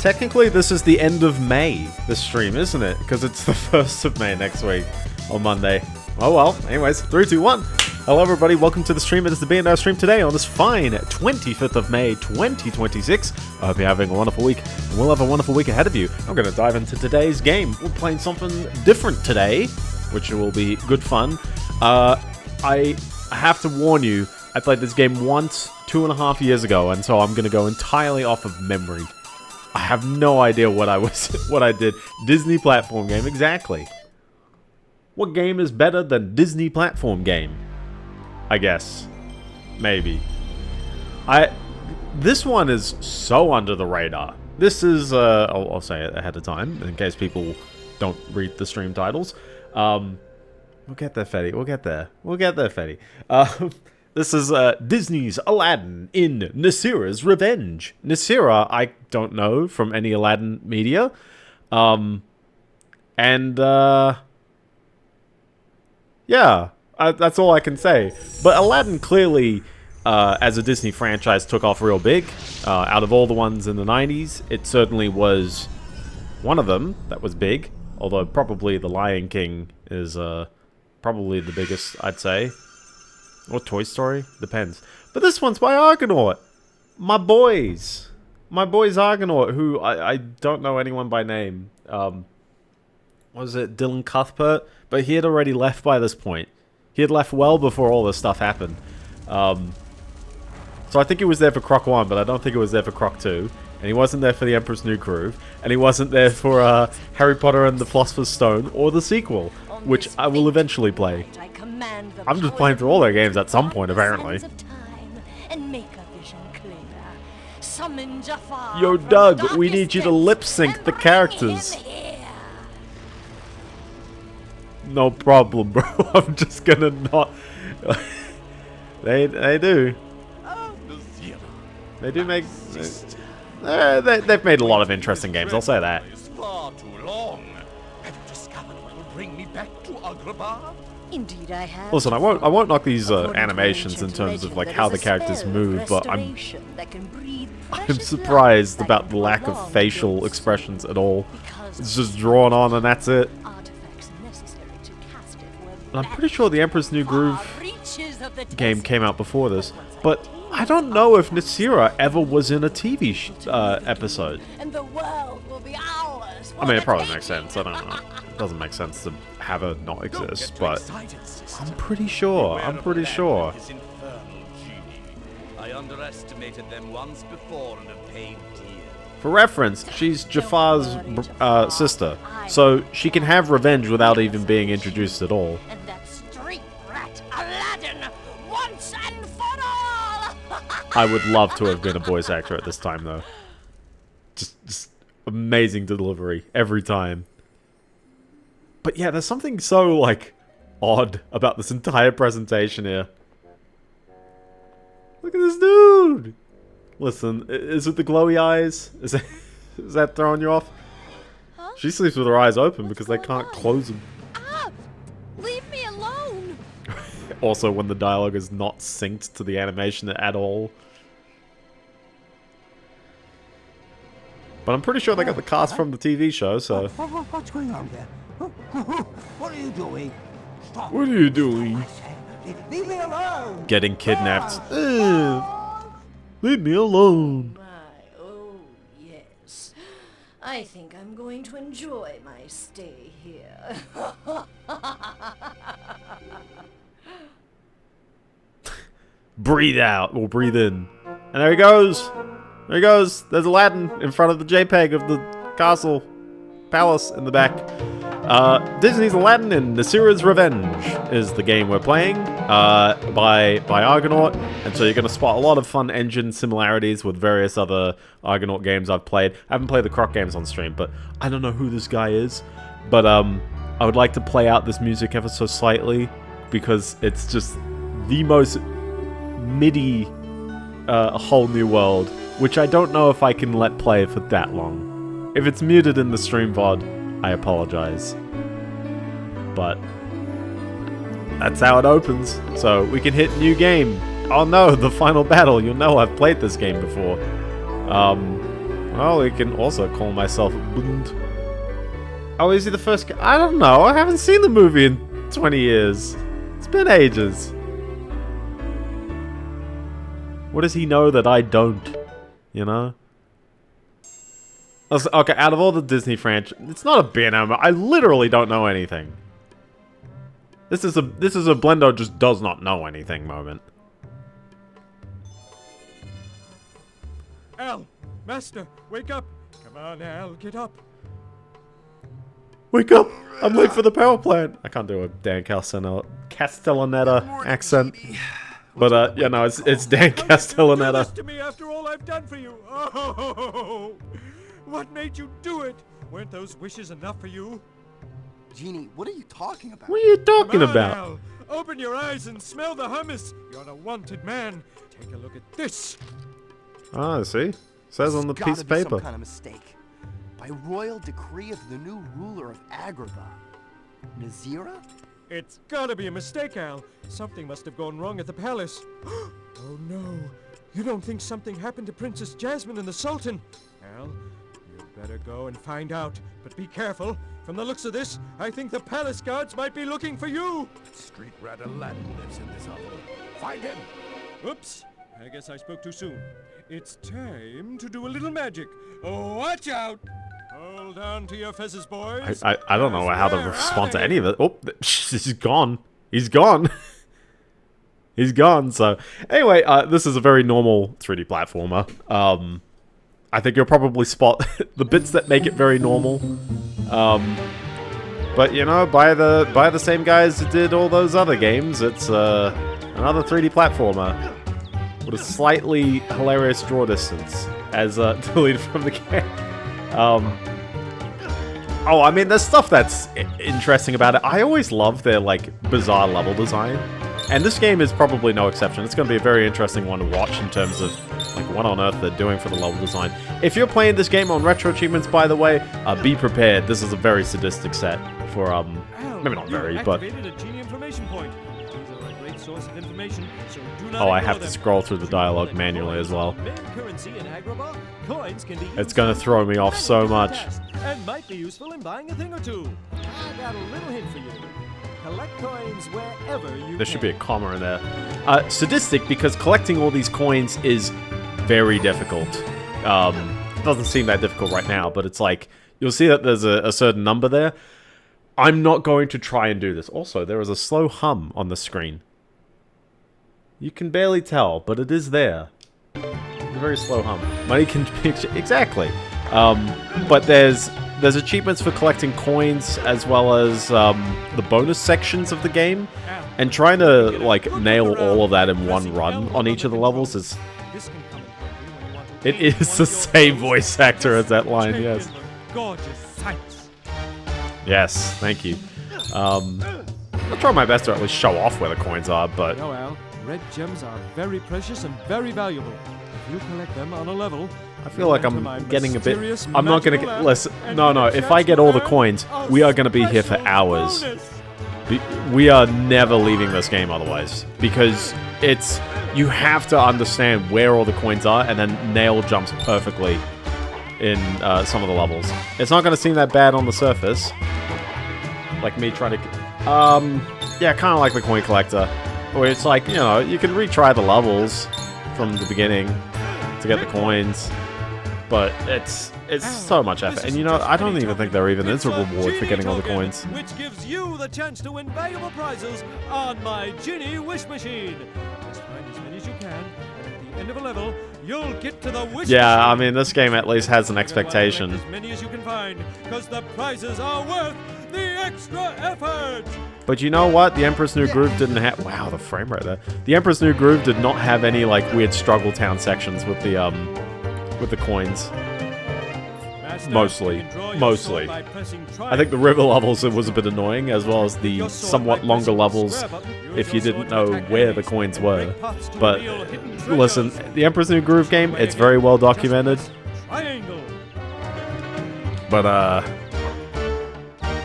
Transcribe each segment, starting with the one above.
Technically, this is the end of May, this stream, isn't it? Because it's the 1st of May next week, on Monday. Oh well, anyways, 3, 2, 1. Hello everybody, welcome to the stream. It is the Biendeo stream today on this fine 25th of May, 2026. I hope you're having a wonderful week, and we'll have a wonderful week ahead of you. I'm going to dive into today's game. We're playing something different today, which will be good fun. I have to warn you, I played this game once, 2.5 years ago, and so I'm going to go entirely off of memory. I have no idea what I did. Disney platform game, exactly. What game is better than Disney platform game? I guess. Maybe. This one is so under the radar. This is, I'll say it ahead of time, in case people don't read the stream titles. We'll get there, Fetty. We'll get there. We'll get there, Fetty. This is Disney's Aladdin in Nasira's Revenge. Nasira, I don't know from any Aladdin media. Yeah, that's all I can say. But Aladdin clearly, as a Disney franchise, took off real big. Out of all the ones in the 90s, it certainly was one of them that was big. Although probably The Lion King is probably the biggest, I'd say. Or Toy Story? Depends. But this one's by Argonaut. My boys. My boys Argonaut, who I don't know anyone by name. Was it Dylan Cuthbert? But he had already left by this point. He had left well before all this stuff happened. So I think he was there for Croc 1, but I don't think he was there for Croc 2. And he wasn't there for The Emperor's New Groove. And he wasn't there for Harry Potter and the Philosopher's Stone or the sequel, which I will eventually play. I'm just playing through all their games at some point, apparently. Yo, Doug, we need you to lip sync the characters. No problem, bro. I'm just gonna not. They do. They do make. They've made a lot of interesting games. I'll say that. Indeed, I have. Listen, I won't knock these animations in terms of like how the characters move, but I'm surprised about the lack of facial expressions at all. It's just drawn on and that's it. And I'm pretty sure the Emperor's New Groove game came out before this, but I don't know if Nasira ever was in a TV episode. I mean, it probably makes sense. I don't know. It doesn't make sense to have her not exist, but I'm pretty sure. I'm pretty sure. I underestimated them once before and have paid dear. For reference, she's Jafar's sister, so she can have revenge without even being introduced at all. And that street rat Aladdin once and for all. I would love to have been a voice actor at this time, though. Just amazing delivery every time. But yeah, there's something so, like, odd about this entire presentation here. Look at this dude! Listen, is it the glowy eyes? Is that throwing you off? Huh? She sleeps with her eyes open because they can't close them. Ah! Leave me alone! Also, when the dialogue is not synced to the animation at all. But I'm pretty sure they got the cast from the TV show, so... What's going on there? What are you doing? Stop. What are you doing? Leave me alone! Getting kidnapped. Leave me alone. Oh, yes. I think I'm going to enjoy my stay here. Breathe out, or breathe in. And there he goes. There he goes. There's Aladdin in front of the JPEG of the castle. Palace in the back. Disney's Aladdin in Nasira's Revenge is the game we're playing by Argonaut, and so you're going to spot a lot of fun engine similarities with various other Argonaut games I've played. I haven't played the Croc games on stream, but I don't know who this guy is. But I would like to play out this music ever so slightly because it's just the most MIDI A Whole New World, which I don't know if I can let play for that long. If it's muted in the stream VOD, I apologize. But that's how it opens. So we can hit new game. Oh no, the final battle. You'll know I've played this game before. Well, we can also call myself Bund. Oh, is he the first guy? I don't know. I haven't seen the movie in 20 years. It's been ages. What does he know that I don't? You know? Okay, out of all the Disney franchise, it's not a Biendeo. I literally don't know anything. This is a Biendeo just does not know anything moment. Al, Master, wake up! Come on, Al, get up. Wake up! I'm late for the power plant. I can't do a Dan Castellaneta accent. But yeah, no, it's Dan Do Castellaneta. this to me after all I've done for you. Oh, what made you do it? Weren't those wishes enough for you? Genie, what are you talking about? What are you talking Come on, about? Al. Open your eyes and smell the hummus. You're a wanted man. Take a look at this. Ah, I see. Says on the It's piece gotta of be paper. Some kind of mistake. By royal decree of the new ruler of Agrabah, Nasira? It's gotta be a mistake, Al. Something must have gone wrong at the palace. Oh no. You don't think something happened to Princess Jasmine and the Sultan? Al, you'd better go and find out. But be careful. From the looks of this, I think the palace guards might be looking for you. Street rat Aladdin lives in this hovel. Find him! Oops. I guess I spoke too soon. It's time to do a little magic. Oh, watch out! Hold on to your fezzes, boys. I don't know how to respond to any of it. Oh, he's gone. He's gone. He's gone. So anyway, this is a very normal 3D platformer. I think you'll probably spot the bits that make it very normal. But you know, by the same guys who did all those other games, it's another 3D platformer with a slightly hilarious draw distance as deleted from the game. Oh, I mean, there's stuff that's interesting about it. I always love their, like, bizarre level design. And this game is probably no exception. It's going to be a very interesting one to watch in terms of, like, what on earth they're doing for the level design. If you're playing this game on Retro Achievements, by the way, be prepared. This is a very sadistic set for, maybe not very, but... A genie information point. These are a great source of information, so do not Oh, I ignore have to them. scroll through the dialogue manually as well. Main currency in Agrabah, coins can be It's gonna used throw me off for so many much. different tasks, and might be useful in buying a thing or two. I got a little hint for you. Collect coins wherever you There should be a comma in there. Sadistic because collecting all these coins is very difficult. It doesn't seem that difficult right now, but it's like, you'll see that there's a certain number there. I'm not going to try and do this. Also, there is a slow hum on the screen. You can barely tell, but it is there. It's a very slow hum. Money can picture... Exactly. But there's achievements for collecting coins as well as the bonus sections of the game. And trying to, like, nail all of that in one run on each of the levels is... It is the same voice actor as that line, yes. Gorgeous sights. Yes, thank you. I'll try my best to at least show off where the coins are, but... No, Al. Red gems are very precious and very valuable. If you collect them on a level... I feel like I'm getting a bit... I'm not gonna get... Listen, no, if I get all the coins, we are gonna be here for hours. We are never leaving this game otherwise. Because it's... You have to understand where all the coins are and then nail jumps perfectly in some of the levels. It's not gonna seem that bad on the surface. Like me trying to... yeah, kind of like the coin collector. Where it's like, you know, you can retry the levels from the beginning to get the coins. But it's so much effort. And you know, I don't even think there even is a reward for getting all the coins. Which gives you the chance to win valuable prizes on my Genie Wish Machine. Just find as many as you can, and at the end of a level, you'll get to the wish machine. Yeah, I mean, this game at least has an expectation. As many as you can find, because the prizes are worth the extra effort. But you know what? The Emperor's New Groove didn't have... Wow, the frame rate there. The Emperor's New Groove did not have any, like, weird struggle town sections with the coins. Master, Mostly. you can draw your Mostly. sword by pressing I think the river levels, it was a bit annoying, as well as the somewhat longer levels if you didn't know where the coins were. But listen, the Emperor's New Groove game, it's very well documented. Triangle. But,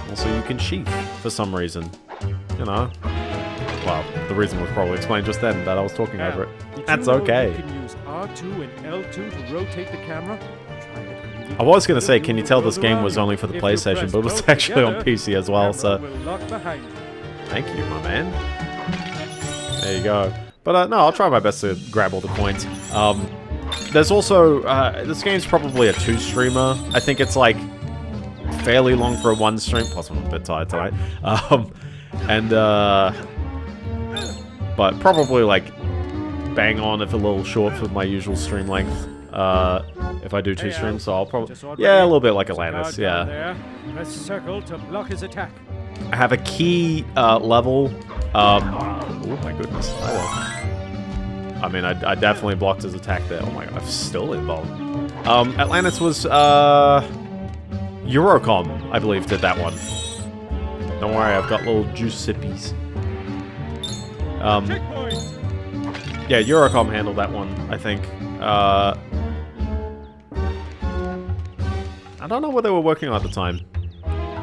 also you can sheath for some reason. You know. Well, the reason was probably explained just then that I was talking over it. That's okay. You can use R2 and L2 to rotate the camera. Try it. I was going to say, can you tell this game was only for the PlayStation, but it was actually on PC as well, so... Thank you, my man. There you go. But no, I'll try my best to grab all the coins. There's also... this game's probably a 2-streamer. I think it's, like, fairly long for a 1-stream. Plus, I'm a bit tired tonight. But probably, like, bang on if a little short for my usual stream length. If I do 2 streams, so I'll probably... Yeah, a little bit like Atlantis, yeah. Press circle to block his attack. I have a key level. Oh my goodness. I mean, I definitely blocked his attack there. Oh my god, I'm still involved. Atlantis was, Eurocom, I believe, did that one. Don't worry, I've got little juice sippies. Yeah, Eurocom handled that one, I think. I don't know what they were working on at the time.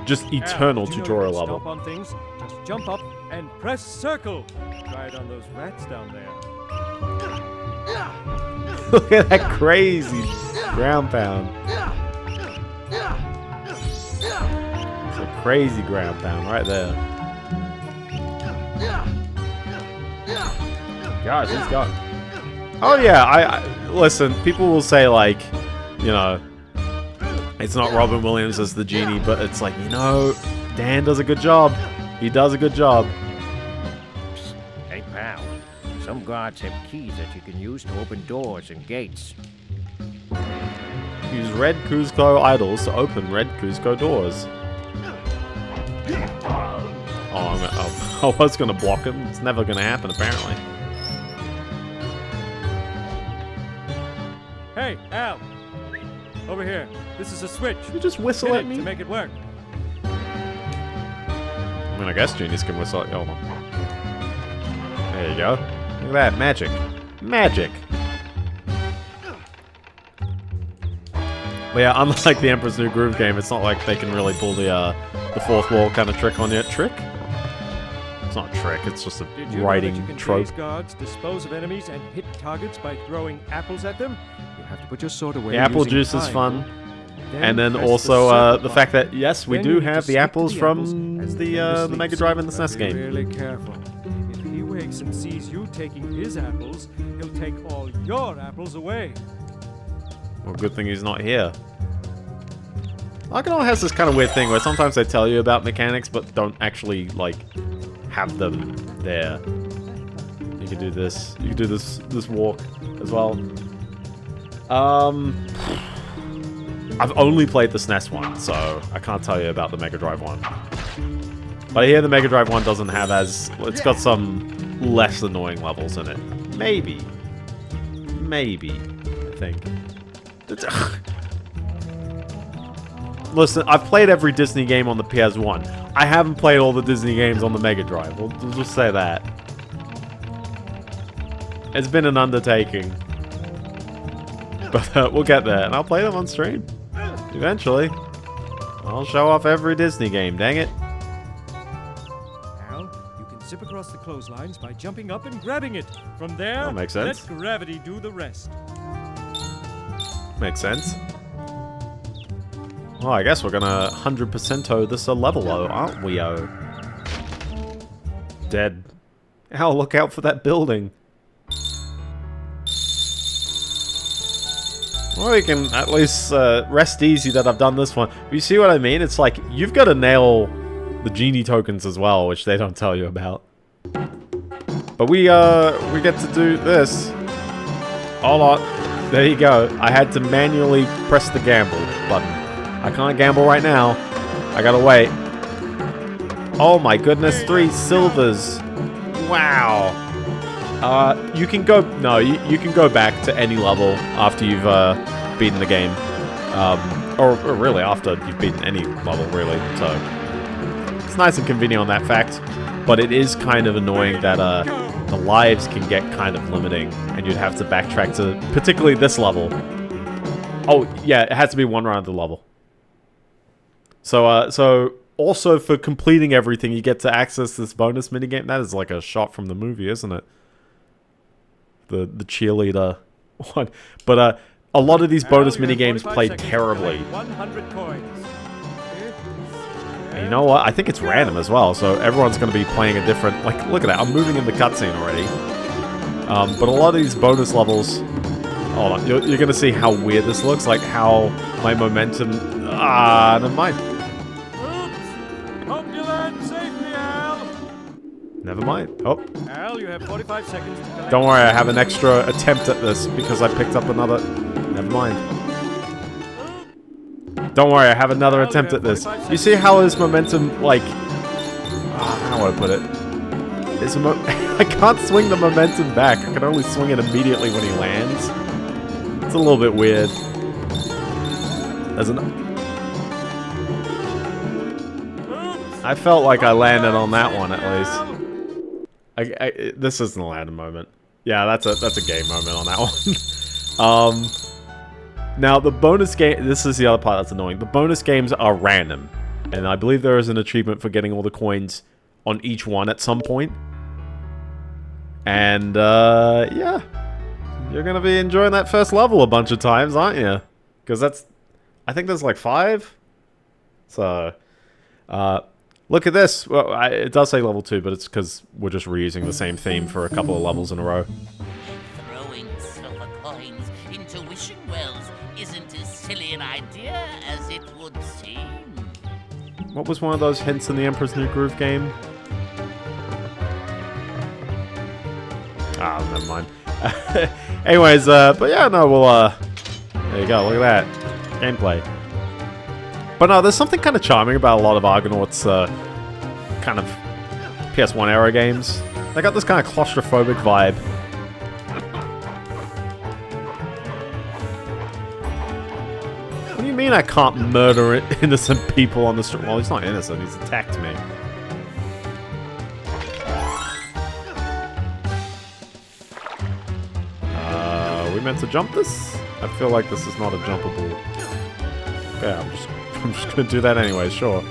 Just eternal tutorial level. Stop on things, just jump up and press circle. Try it on those rats down there. Look at that crazy ground pound. It's a crazy ground pound right there. Gosh, he's got... Oh yeah, I listen, people will say like, you know, it's not Robin Williams as the genie, but it's like, you know, Dan does a good job. He does a good job. Hey pal, some guards have keys that you can use to open doors and gates. Use red Cuzco idols to open red Cuzco doors. Oh, I was gonna block him. It's never gonna happen, apparently. Hey, Al! Over here. This is a switch. You just whistle at me? To make it work. I mean, I guess genies can whistle at you. Hold on. There you go. Look at that. Magic. Magic! But yeah, unlike the Emperor's New Groove game, it's not like they can really pull the fourth wall kind of trick on you. Trick? It's not a trick, it's just a writing trope. Guards dispose of enemies and hit targets by throwing apples at them. You have to put your sword away. The apple juice is fun. And then also the fact that, yes, we do have the apples from the Mega Drive and the SNES game. Be really careful. If he wakes and sees you taking his apples, he'll take all your apples away. Well, good thing he's not here. Arcanol has this kind of weird thing where sometimes they tell you about mechanics, but don't actually, like, have them there. You can do this. You can do this walk as well. I've only played the SNES one, so I can't tell you about the Mega Drive one. But I hear the Mega Drive one doesn't have as... It's got some less annoying levels in it. Maybe. Maybe, I think. Listen, I've played every Disney game on the PS1. I haven't played all the Disney games on the Mega Drive. We'll just say that. It's been an undertaking. But we'll get there, and I'll play them on stream. Eventually. I'll show off every Disney game, dang it. Now, you can zip across the clotheslines by jumping up and grabbing it. From there, that makes sense. Let gravity do the rest. Makes sense. Well, I guess we're gonna 100%-o this a level-o, aren't we-o? Dead. Ow, look out for that building. Well, we can at least rest easy that I've done this one. But you see what I mean? It's like, you've got to nail the genie tokens as well, which they don't tell you about. But we get to do this. Hold on. There you go. I had to manually press the gamble button. I can't gamble right now. I gotta wait. Oh my goodness, 3 silvers. Wow. You can go... No, you can go back to any level after you've beaten the game. Or really, after you've beaten any level, really. So, it's nice and convenient on that fact. But it is kind of annoying that the lives can get kind of limiting. And you'd have to backtrack to particularly this level. Oh, yeah, it has to be one round of the level. So also for completing everything, you get to access this bonus minigame. That is like a shot from the movie, isn't it? The cheerleader one. But a lot of these bonus Al, you have minigames 45 play seconds to terribly. collect 100 coins. And you know what? I think it's random as well, so everyone's going to be playing a different... Like, look at that. I'm moving in the cutscene already. But a lot of these bonus levels... Hold on. You're going to see how weird this looks. Like, how my momentum... Ah, never mind. Oops! Hope you land safely, Al! Never mind. Oh, Al, you have 45 seconds to collect... don't worry. I have an extra attempt at this because I picked up another... Never mind. Don't worry, I have another attempt at this. You see how his momentum, like... how do I put it? It's I can't swing the momentum back. I can only swing it immediately when he lands. It's a little bit weird. There's an... I felt like I landed on that one, at least. This isn't a Aladdin moment. Yeah, that's a game moment on that one. Now, the bonus game... This is the other part that's annoying. The bonus games are random. And I believe there is an achievement for getting all the coins on each one at some point. And, yeah. You're going to be enjoying that first level a bunch of times, aren't you? Because that's... I think there's like 5. So... look at this. Well, it does say level 2, but it's because we're just reusing the same theme for a couple of levels in a row. Throwing silver coins into wishing wells isn't as silly an idea as it would seem. What was one of those hints in the Emperor's New Groove game? Ah, never mind. Anyways, but yeah, no, we'll, there you go, look at that. Gameplay. But no, there's something kind of charming about a lot of Argonaut's, kind of PS1 era games. They got this kind of claustrophobic vibe. What do you mean I can't murder innocent people on the street? Well, he's not innocent, he's attacked me. Are we meant to jump this? I feel like this is not a jumpable... Okay, I'm just gonna do that anyway, sure.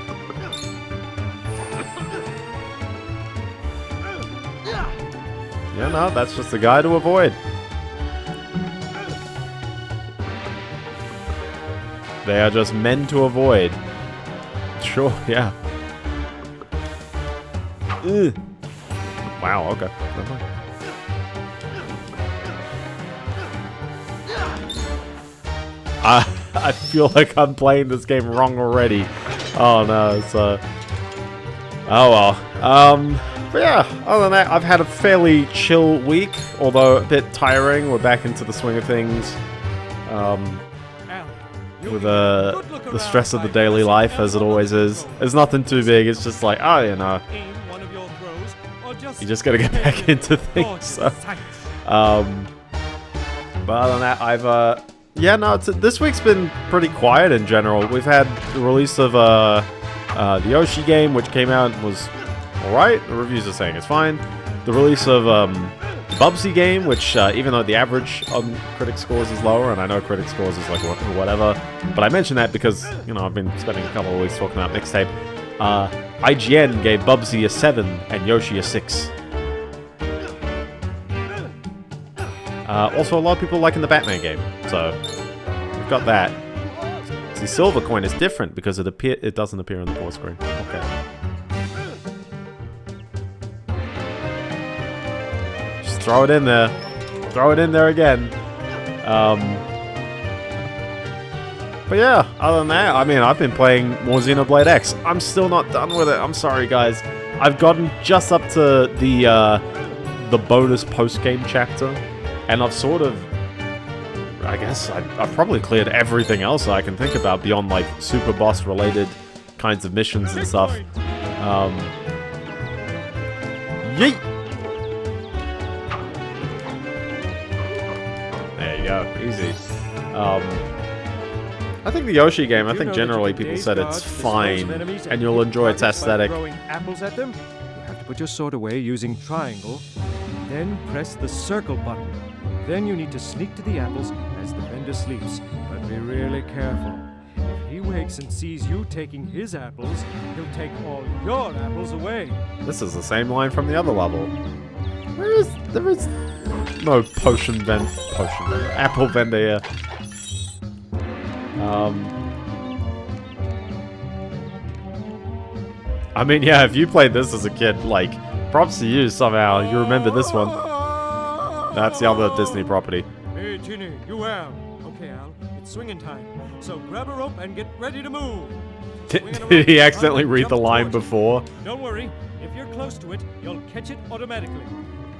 Yeah, no, that's just the guy to avoid. They are just men to avoid. Sure, yeah. Ugh. Wow, okay. Never mind. I feel like I'm playing this game wrong already. Oh no, it's oh well. But yeah, other than that, I've had a fairly chill week, although a bit tiring. We're back into the swing of things. With the stress of the daily life, as it always is. It's nothing too big, it's just like, oh, you know, you just gotta get back into things, so. But other than that, I've, yeah, no, this week's been pretty quiet in general. We've had the release of the Yoshi game, which came out and was alright. The reviews are saying it's fine. The release of the Bubsy game, which even though the average on critic scores is lower, and I know critic scores is like whatever, but I mention that because, you know, I've been spending a couple of weeks talking about mixtape. IGN gave Bubsy a 7 and Yoshi a 6. Also, a lot of people liking the Batman game, so we've got that. See, Silver Coin is different because it doesn't appear on the pause screen. Okay. Just throw it in there. Throw it in there again. But yeah, other than that, I mean, I've been playing more Xenoblade X. I'm still not done with it. I'm sorry, guys. I've gotten just up to the bonus post-game chapter. And I've sort of, I guess, I've probably cleared everything else I can think about beyond, like, super boss-related kinds of missions and stuff. Yeet! There you go, easy. I think the Yoshi game, I think generally people said it's fine, and you'll enjoy its aesthetic. Throwing apples at them, you have to put your sword away using triangle, then press the circle button. Then you need to sneak to the apples as the vendor sleeps, but be really careful. If he wakes and sees you taking his apples, he'll take all your apples away. This is the same line from the other level. There is no apple vendor here. I mean, yeah, if you played this as a kid, like, props to you somehow. You remember this one. That's the other Disney property. Hey, Ginny, you Al. Okay, Al, it's swinging time. So grab a rope and get ready to move. Did he accidentally read the line before? Don't worry. If you're close to it, you'll catch it automatically.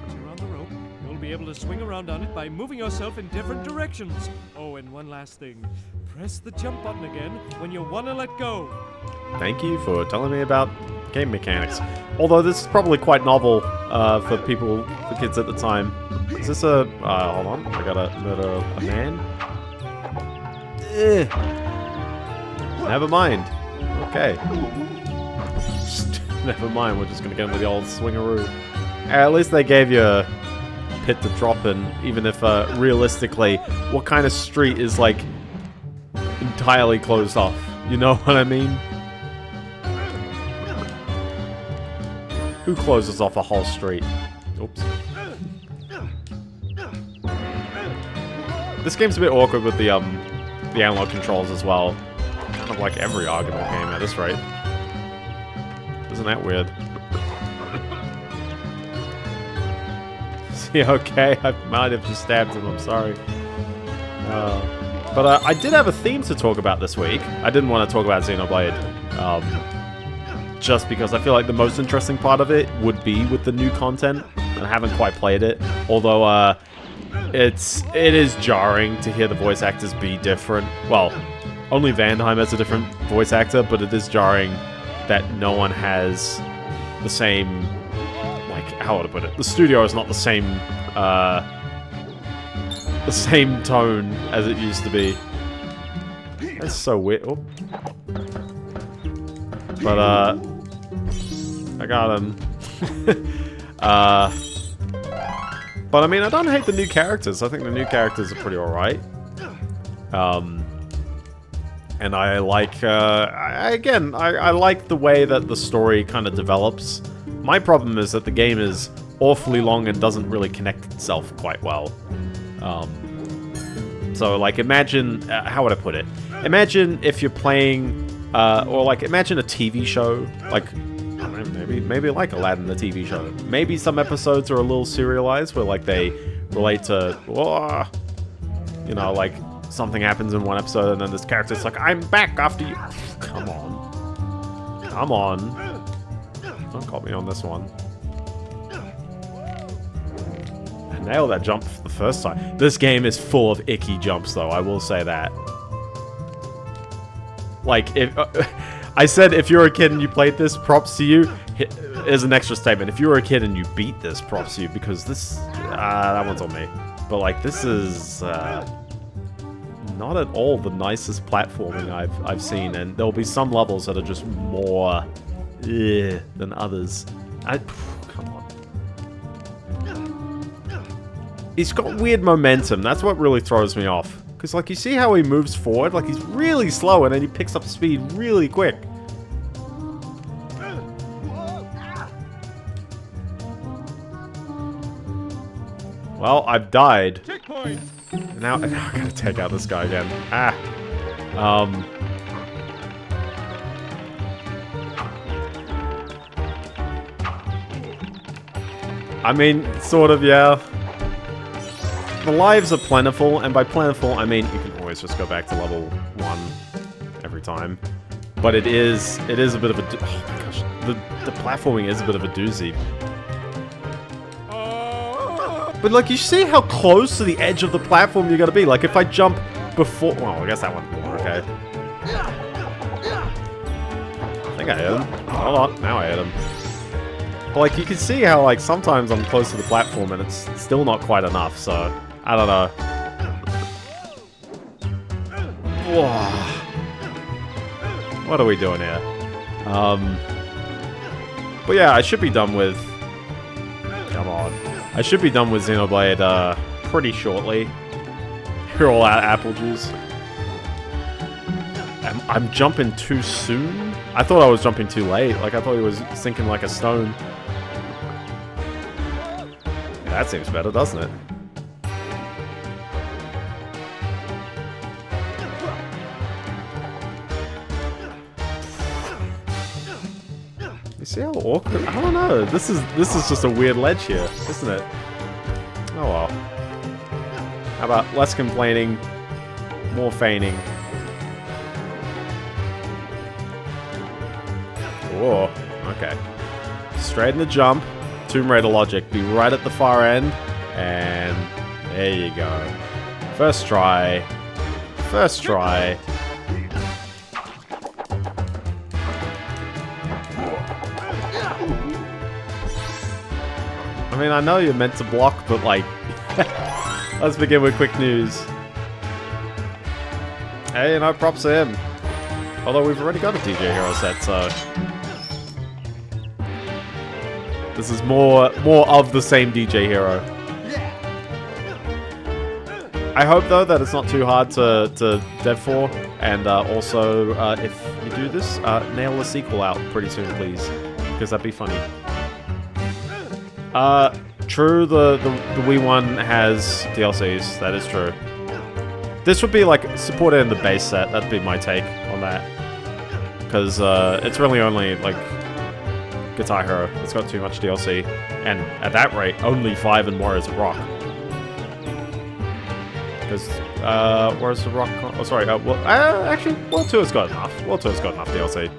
Once you're on the rope, you'll be able to swing around on it by moving yourself in different directions. Oh, and one last thing. Press the jump button again when you want to let go. Thank you for telling me about game mechanics. Although this is probably quite novel for kids at the time. Is this a... hold on. I gotta murder a man. Never mind. Okay. Never mind, we're just gonna get into the old swingaroo. At least they gave you a pit to drop in, even if realistically, what kind of street is like entirely closed off? You know what I mean? Who closes off a whole street? Oops. This game's a bit awkward with the analog controls as well. Kind of like every Argonaut game at this rate. Isn't that weird? See, okay, I might have just stabbed him, I'm sorry. But I did have a theme to talk about this week. I didn't want to talk about Xenoblade. Just because I feel like the most interesting part of it would be with the new content. And I haven't quite played it. Although, it is jarring to hear the voice actors be different. Well, only Vandheim has a different voice actor, but it is jarring that no one has the same, like, how would I put it? The studio is not the same tone as it used to be. That's so weird. Oh. But, I got him. But I mean, I don't hate the new characters. I think the new characters are pretty alright. And I like, I like the way that the story kind of develops. My problem is that the game is awfully long and doesn't really connect itself quite well. So, like, imagine, how would I put it? Imagine if you're playing, or like, imagine a TV show, like, I don't know, maybe like Aladdin, the TV show. Maybe some episodes are a little serialized, where, like, they relate to, you know, like, something happens in one episode, and then this character's like, I'm back after you. Come on. Come on. Don't call me on this one. I nailed that jump the first time. This game is full of icky jumps, though, I will say that. Like, if... I said if you're a kid and you played this, props to you. Here's an extra statement. If you were a kid and you beat this, props to you, because this... that one's on me. But, like, this is... not at all the nicest platforming I've seen, and there'll be some levels that are just more than others. Come on. He's got weird momentum. That's what really throws me off. Because, like, you see how he moves forward? Like, he's really slow, and then he picks up speed really quick. Well, I've died. Checkpoint! Now I gotta take out this guy again. I mean, sort of, yeah. The lives are plentiful, and by plentiful, I mean you can always just go back to level 1 every time. But it is a bit of a... Oh my gosh, the platforming is a bit of a doozy. But, like, you see how close to the edge of the platform you gotta be. Like, if I jump before... Well, I guess that one's more, okay. I think I hit him. Hold on, now I hit him. But, like, you can see how, like, sometimes I'm close to the platform and it's still not quite enough, so... I don't know. Whoa. What are we doing here? But yeah, I should be done with... Come on. I should be done with Xenoblade, pretty shortly. You're all out of apple juice. I'm jumping too soon? I thought I was jumping too late. Like, I thought he was sinking like a stone. Yeah, that seems better, doesn't it? See how awkward? I don't know. This is just a weird ledge here, isn't it? Oh well. How about less complaining, more feigning? Oh, okay. Straight in the jump. Tomb Raider logic. Be right at the far end. And there you go. First try. First try. I mean, I know you're meant to block, but like... Let's begin with quick news. Hey, no props to him. Although we've already got a DJ Hero set, so... This is more of the same DJ Hero. I hope, though, that it's not too hard to dev for. And also, if you do this, nail the sequel out pretty soon, please. Because that'd be funny. True, the Wii one has DLCs. That is true. This would be, like, supported in the base set. That'd be my take on that. Because it's really only, like... Guitar Hero. It's got too much DLC. And at that rate, only 5 and more is a rock. Because, where's the rock? Oh, sorry. Well, actually, World 2 has got enough. World 2 has got enough DLC.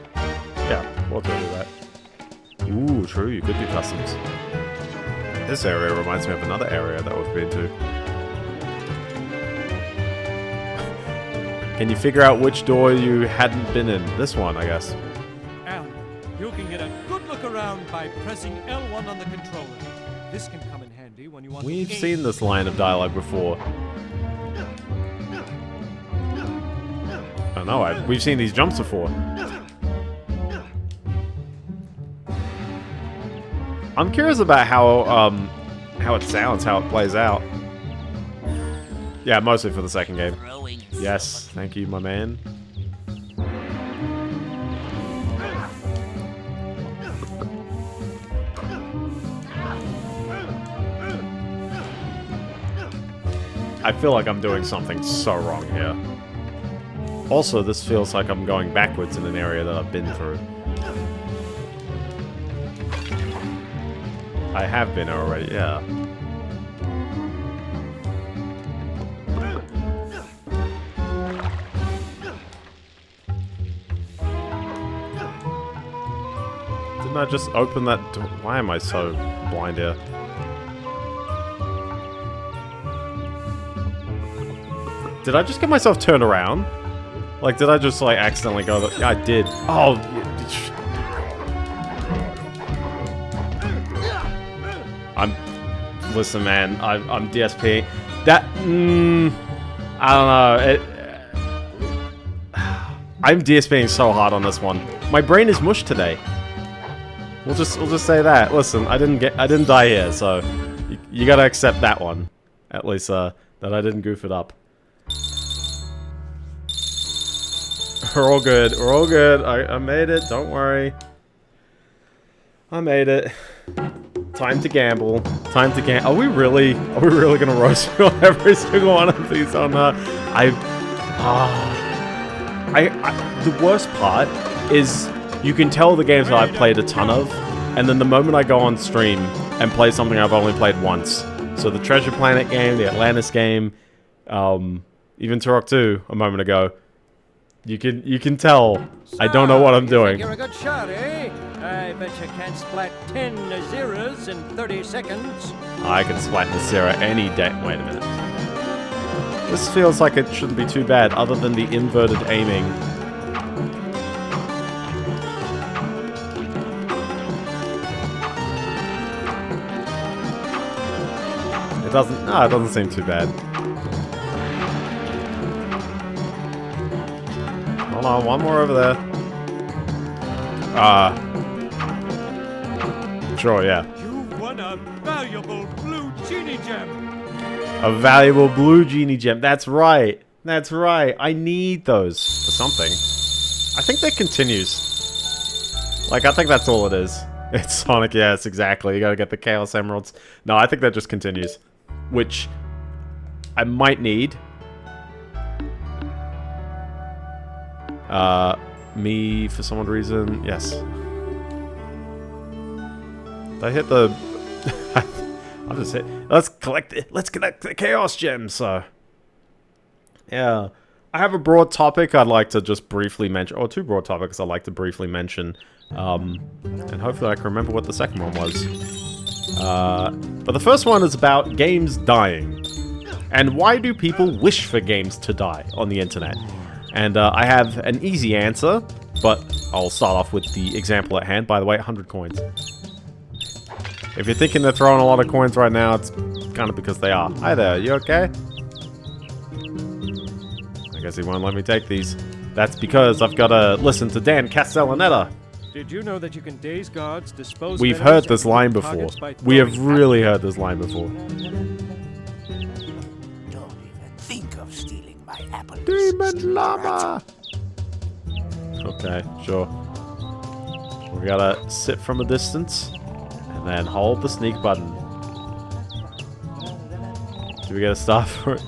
Yeah, World 2 will do that. Ooh, true. You could do customs. This area reminds me of another area that we've been to. Can you figure out which door you hadn't been in? This one, I guess. You can get a good look around by pressing L1 on the controller. This can come in handy when you want We've to seen this line of dialogue before. Oh no, we've seen these jumps before. I'm curious about how it sounds, how it plays out. Yeah, mostly for the second game. Yes, thank you, my man. I feel like I'm doing something so wrong here. Also, this feels like I'm going backwards in an area that I've been through. I have been already, yeah. Didn't I just open that door? Why am I so blind here? Did I just get myself turned around? Like, did I just, like, accidentally go... Yeah, I did. Oh... Listen, man. I'm DSP. That... I don't know. I'm DSPing so hard on this one. My brain is mush today. We'll just say that. Listen, I didn't die here, so... You gotta accept that one. At least, that I didn't goof it up. We're all good. We're all good. I made it. Don't worry. I made it. Time to gamble. Time to gamble. Are we really gonna roast me on every single one of these? On the worst part is you can tell the games that I've played a ton of, and then the moment I go on stream and play something I've only played once. So the Treasure Planet game, the Atlantis game, even Turok 2 a moment ago. You can tell I don't know what I'm doing. You're a good shot, eh? I bet you can't splat 10 Nasiras in 30 seconds. I can splat Nasira any day. Wait a minute. This feels like it shouldn't be too bad, other than the inverted aiming. It doesn't seem too bad. Hold on, one more over there. Sure, yeah. You've won a valuable blue genie gem. A valuable blue genie gem. That's right. That's right. I need those for something. I think that continues. Like, I think that's all it is. It's Sonic, yes, exactly. You gotta get the Chaos Emeralds. No, I think that just continues. Which I might need. Me, for some odd reason, yes. Did I hit the... I'll just hit... Let's collect the Chaos Gems, so... Yeah. I have a broad topic I'd like to just briefly mention, or two broad topics I'd like to briefly mention. And hopefully I can remember what the second one was. But the first one is about games dying. And why do people wish for games to die on the internet? And I have an easy answer, but I'll start off with the example at hand. By the way, 100 coins. If you're thinking they're throwing a lot of coins right now, it's kind of because they are. Hi there, you okay? I guess he won't let me take these. That's because I've got to listen to Dan Castellaneta. Did you know that you can daze guards, dispose We've of heard enemies, this and line wound before. targets by We have throwing really heard this line before. Don't even think of stealing my apples. Demon Llama! Okay, sure. We gotta sit from a distance, and then hold the sneak button. Do we get a star for it?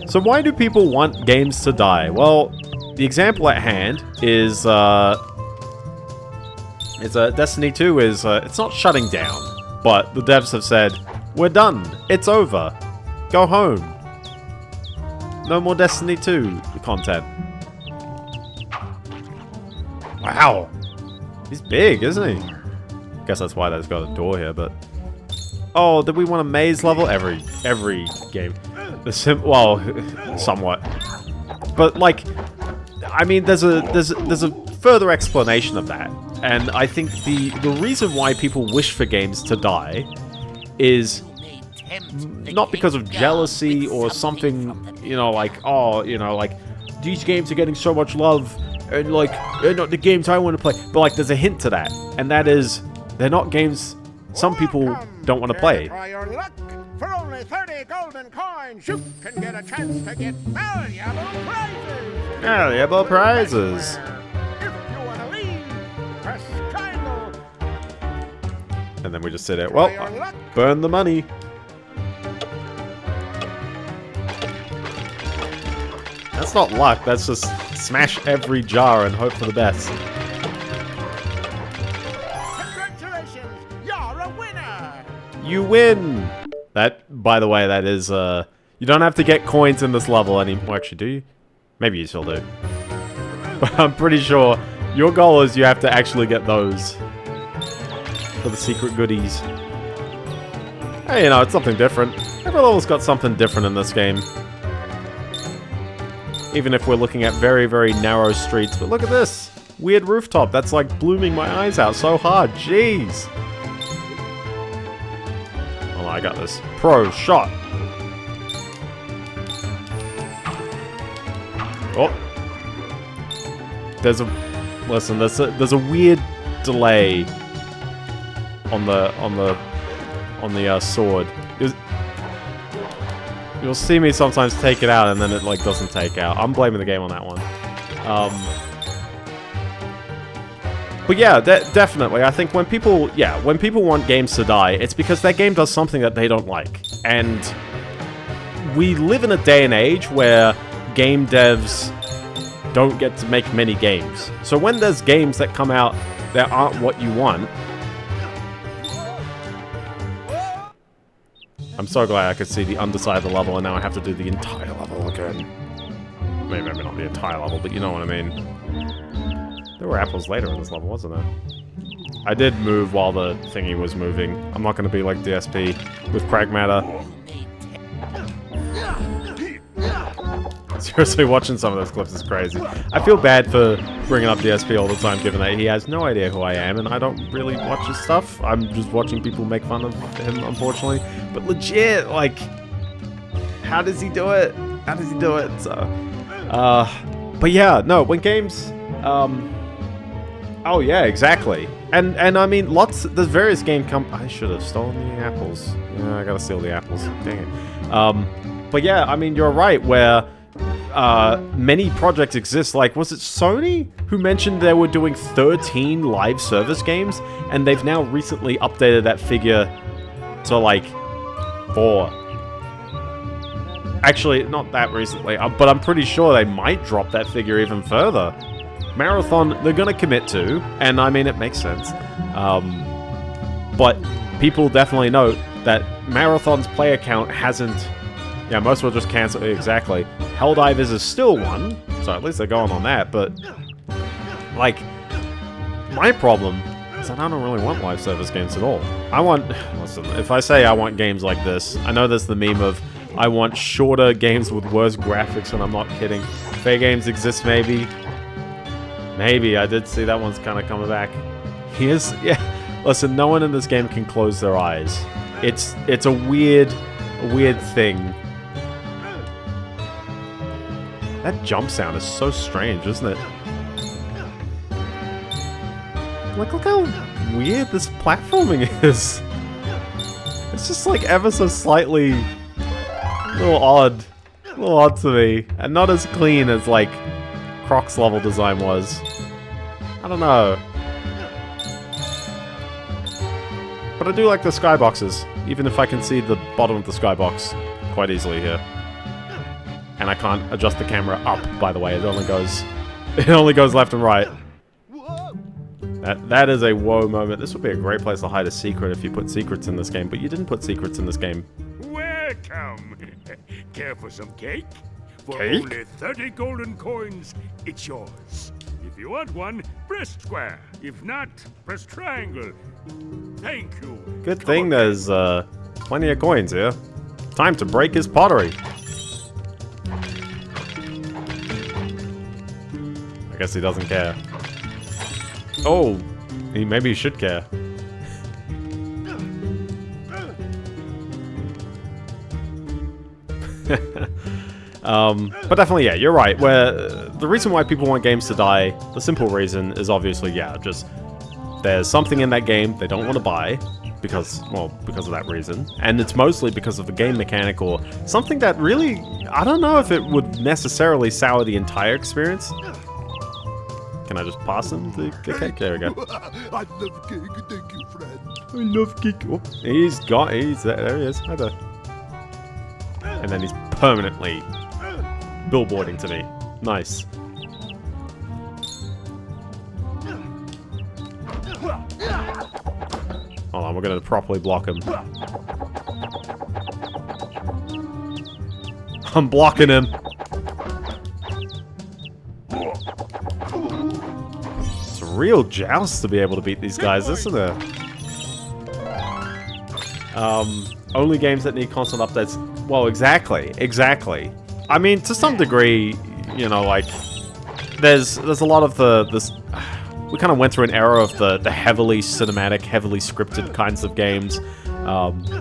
So why do people want games to die? Well, the example at hand is, Destiny 2 is, it's not shutting down, but the devs have said, we're done, it's over, go home. No more Destiny 2 content. Wow. He's big, isn't he? Guess that's why there's got a door here, but... Oh, did we want a maze level? Every game. Well, somewhat. But, like... I mean, there's a further explanation of that. And I think the reason why people wish for games to die is... not because of jealousy or something, you know, like, oh, you know, like, these games are getting so much love, and, like, they're not the games I want to play. But, like, there's a hint to that, and that is, they're not games some people don't want to play. Try your luck. For only 30 golden coins, you can get a chance to get valuable prizes. Valuable prizes. If you want to leave, press triangle. And then we just sit there. Well, burn the money. That's not luck, that's just smash every jar and hope for the best. Congratulations, you're a winner. You win! That, by the way, that is, you don't have to get coins in this level anymore. Well, actually, do you? Maybe you still do. But I'm pretty sure your goal is you have to actually get those for the secret goodies. Hey, you know, it's something different. Every level's got something different in this game. Even if we're looking at very, very narrow streets. But look at this! Weird rooftop. That's like blooming my eyes out so hard. Jeez! Oh, I got this. Pro shot. Oh. There's a... Listen, there's a weird delay on the sword. You'll see me sometimes take it out and then it like doesn't take out. I'm blaming the game on that one. But yeah, definitely. I think when people want games to die, it's because that game does something that they don't like. And we live in a day and age where game devs don't get to make many games. So when there's games that come out that aren't what you want, I'm so glad I could see the underside of the level, and now I have to do the entire level again. Maybe not the entire level, but you know what I mean. There were apples later in this level, wasn't there? I did move while the thingy was moving. I'm not going to be like DSP with Crag Matter. Seriously, watching some of those clips is crazy. I feel bad for bringing up DSP all the time, given that he has no idea who I am, and I don't really watch his stuff. I'm just watching people make fun of him, unfortunately. But legit, like, how does he do it? How does he do it? So, but yeah, no, when games, oh yeah, exactly. And I mean, there's various game I should have stolen the apples. Yeah, I gotta steal the apples. Dang it. But yeah, I mean, you're right, where many projects exist. Like, was it Sony who mentioned they were doing 13 live service games? And they've now recently updated that figure to, like, 4. Actually, not that recently, but I'm pretty sure they might drop that figure even further. Marathon, they're gonna commit to, and I mean, it makes sense. but people definitely note that Marathon's player count hasn't... Yeah, most will just cancel... Exactly. Helldivers is still one, so at least they're going on that, but... Like, my problem is that I don't really want live service games at all. I want... Listen, if I say I want games like this, I know there's the meme of I want shorter games with worse graphics, and I'm not kidding. Fair games exist, maybe. Maybe, I did see that one's kind of coming back. Here's... Yeah, listen, no one in this game can close their eyes. It's a weird thing. That jump sound is so strange, isn't it? Like, look how weird this platforming is. It's just like ever so slightly a little odd to me, and not as clean as like Croc's level design was. I don't know. But I do like the skyboxes, even if I can see the bottom of the skybox quite easily here. And I can't adjust the camera up, by the way. It only goes left and right. That is a whoa moment. This would be a great place to hide a secret if you put secrets in this game, but you didn't put secrets in this game. Welcome. Care for some cake? For Cake? only 30 golden coins, it's yours. If you want one, press square. If not, press triangle. Thank you. Good thing there's plenty of coins here. Time to break his pottery. I guess he doesn't care. Oh, maybe he should care. But definitely, yeah, you're right. Where the reason why people want games to die, the simple reason is obviously, yeah, just there's something in that game they don't want to buy because of that reason, and it's mostly because of the game mechanic or something that really, I don't know if it would necessarily sour the entire experience. Can I just pass him the cake? There we go. I love cake. Thank you, friend. I love cake. Oh, he's there he is. Hi there. And then he's permanently billboarding to me. Nice. Hold on, we're gonna properly block him. I'm blocking him. It's a real joust to be able to beat these guys, isn't it? Only games that need constant updates. Well, exactly. I mean, to some degree, you know, like, there's a lot of this. We kind of went through an era of the heavily cinematic, heavily scripted kinds of games.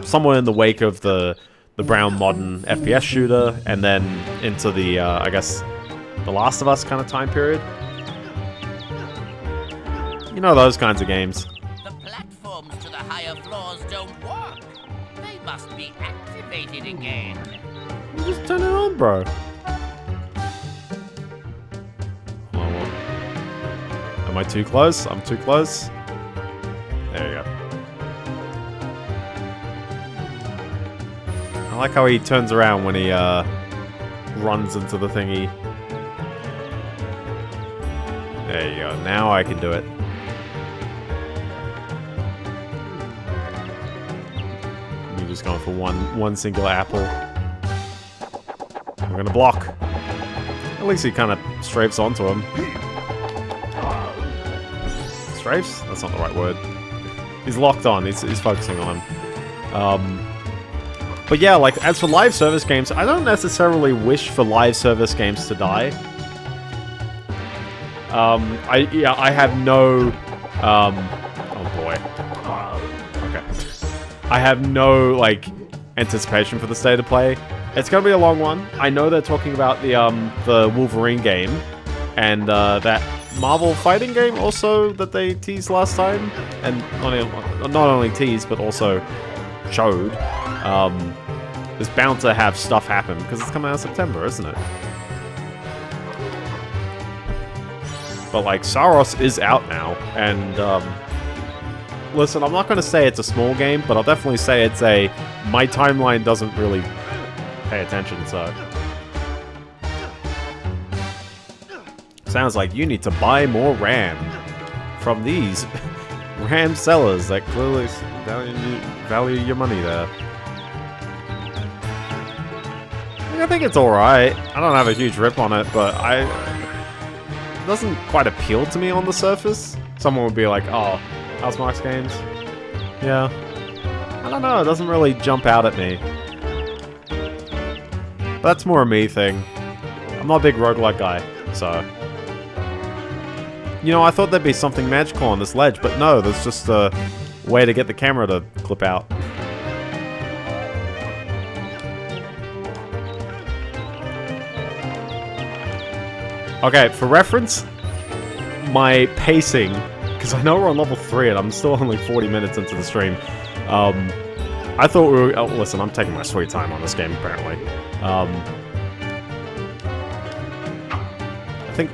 Somewhere in the wake of the brown modern FPS shooter, and then into the, I guess, The Last of Us kind of time period. You know, those kinds of games. The platforms to the higher floors don't work. They must be activated again. Just turn it on, bro. Am I too close? I'm too close. There you go. I like how he turns around when he runs into the thingy. There you go. Now I can do it. You're just going for one single apple. I'm gonna block. At least he kind of strafes onto him. Strafes? That's not the right word. He's locked on. He's focusing on him. But yeah, like, as for live service games, I don't necessarily wish for live service games to die. I have no... oh boy. Okay. I have no, like, anticipation for the state of play. It's gonna be a long one. I know they're talking about the Wolverine game, and that Marvel fighting game also that they teased last time, and not only teased but also showed. Is bound to have stuff happen because it's coming out in September, isn't it? But like, Saros is out now, and listen, I'm not going to say it's a small game, but I'll definitely say it's my timeline doesn't really pay attention, so. Sounds like you need to buy more RAM from these Ram sellers that clearly value your money there. I think it's alright. I don't have a huge rip on it, but it doesn't quite appeal to me on the surface. Someone would be like, oh, Housemarque games? Yeah. I don't know, it doesn't really jump out at me. But that's more a me thing. I'm not a big roguelike guy, so... You know, I thought there'd be something magical on this ledge, but no, there's just a way to get the camera to clip out. Okay, for reference, my pacing, because I know we're on level 3 and I'm still only 40 minutes into the stream. I thought we were... Oh, listen, I'm taking my sweet time on this game, apparently.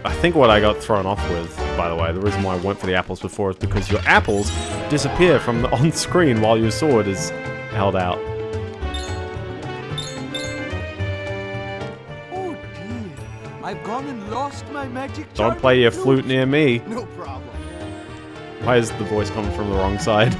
I think what I got thrown off with, by the way, the reason why I went for the apples before is because your apples disappear from the on screen while your sword is held out. Oh dear, I've gone and lost my magic. Don't play your flute near me. No problem. Why is the voice coming from the wrong side?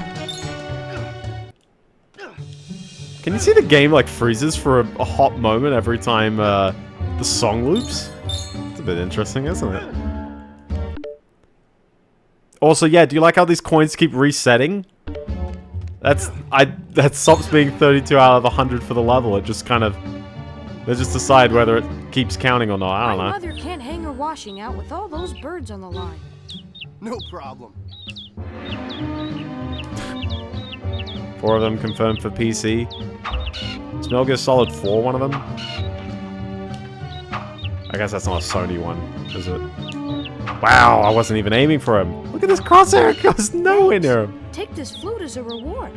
Can you see the game like freezes for a hot moment every time the song loops? It's a bit interesting, isn't it? Also, yeah, do you like how these coins keep resetting? That stops being 32 out of 100 for the level. It just kind of... They just decide whether it keeps counting or not. I don't know. My mother can't hang her washing out with all those birds on the line. No problem. 4 of them confirmed for PC. Is Metal Gear Solid 4 one of them? I guess that's not a Sony one, is it? Wow, I wasn't even aiming for him. Look at this crosshair, it goes nowhere near him. Take this flute as a reward.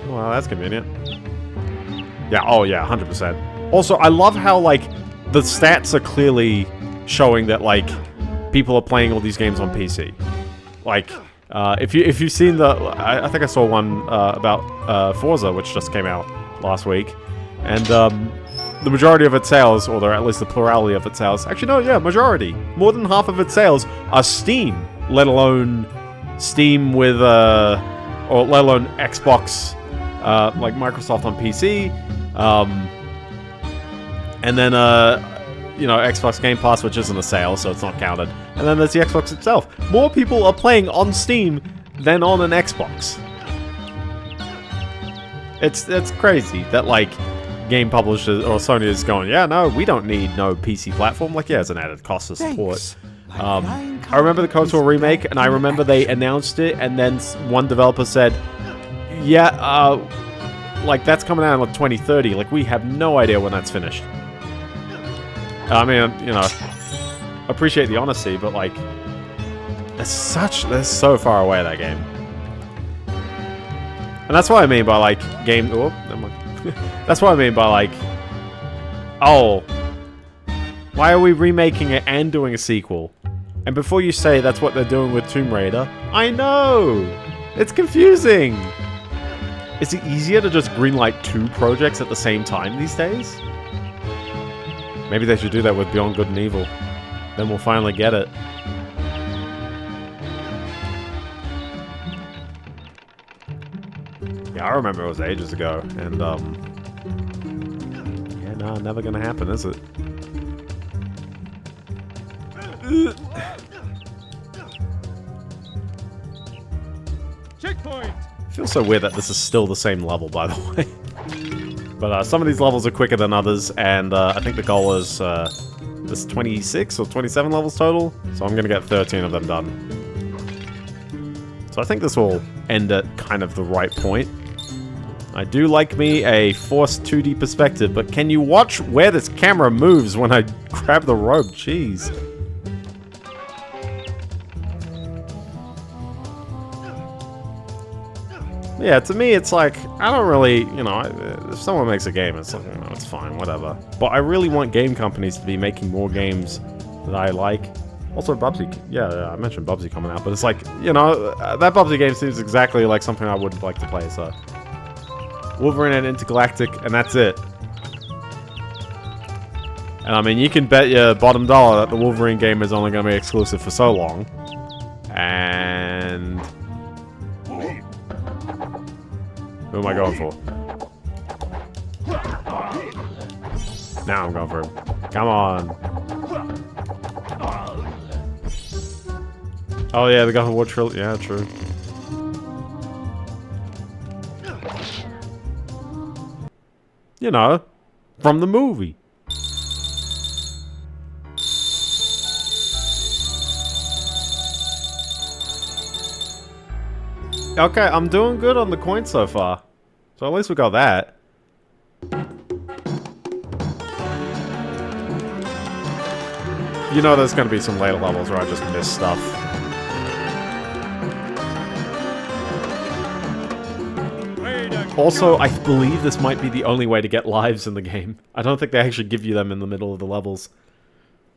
Well, that's convenient. Yeah, oh yeah, 100%. Also, I love how, like, the stats are clearly showing that, like, people are playing all these games on PC. Like, if you've seen the... I think I saw one about Forza, which just came out last week. And, the majority of its sales, or at least the plurality of its sales... Actually, no, yeah, majority. More than half of its sales are Steam, let alone Steam with, or let alone Xbox, like Microsoft on PC, and then, you know, Xbox Game Pass, which isn't a sale, so it's not counted. And then there's the Xbox itself. More people are playing on Steam than on an Xbox. It's crazy that, like, game publishers or Sony is going, yeah, no, we don't need no PC platform. Like, yeah, it's an added cost of support. I remember the KOTOR remake, and I remember they announced it, and then one developer said, yeah, like, that's coming out in like 2030. Like, we have no idea when that's finished. I mean, you know, appreciate the honesty, but, like, they're so far away, that game. And that's what I mean by, like, game... Oh, never mind. That's what I mean by, like... Oh. Why are we remaking it and doing a sequel? And before you say that's what they're doing with Tomb Raider, I know! It's confusing! Is it easier to just greenlight 2 projects at the same time these days? Maybe they should do that with Beyond Good and Evil. Then we'll finally get it. Yeah, I remember it was ages ago, and, yeah, no, never gonna happen, is it? Checkpoint! Feels so weird that this is still the same level, by the way. But, some of these levels are quicker than others, and, I think the goal is, this 26 or 27 levels total, so I'm gonna get 13 of them done. So I think this will end at kind of the right point. I do like me a forced 2D perspective, but can you watch where this camera moves when I grab the rope? Jeez. Yeah, to me, it's like, I don't really, you know, if someone makes a game, it's like, you know, it's fine, whatever. But I really want game companies to be making more games that I like. Also, Bubsy, yeah, I mentioned Bubsy coming out, but it's like, you know, that Bubsy game seems exactly like something I would like to play, so... Wolverine and Intergalactic, and that's it. And I mean, you can bet your bottom dollar that the Wolverine game is only going to be exclusive for so long. And... Who am I going for? Now I'm going for him. Come on. Oh yeah, the God of War trilogy. Yeah, true. You know, from the movie. Okay, I'm doing good on the coin so far. So at least we got that. You know there's gonna be some later levels where I just miss stuff. Also, I believe this might be the only way to get lives in the game. I don't think they actually give you them in the middle of the levels.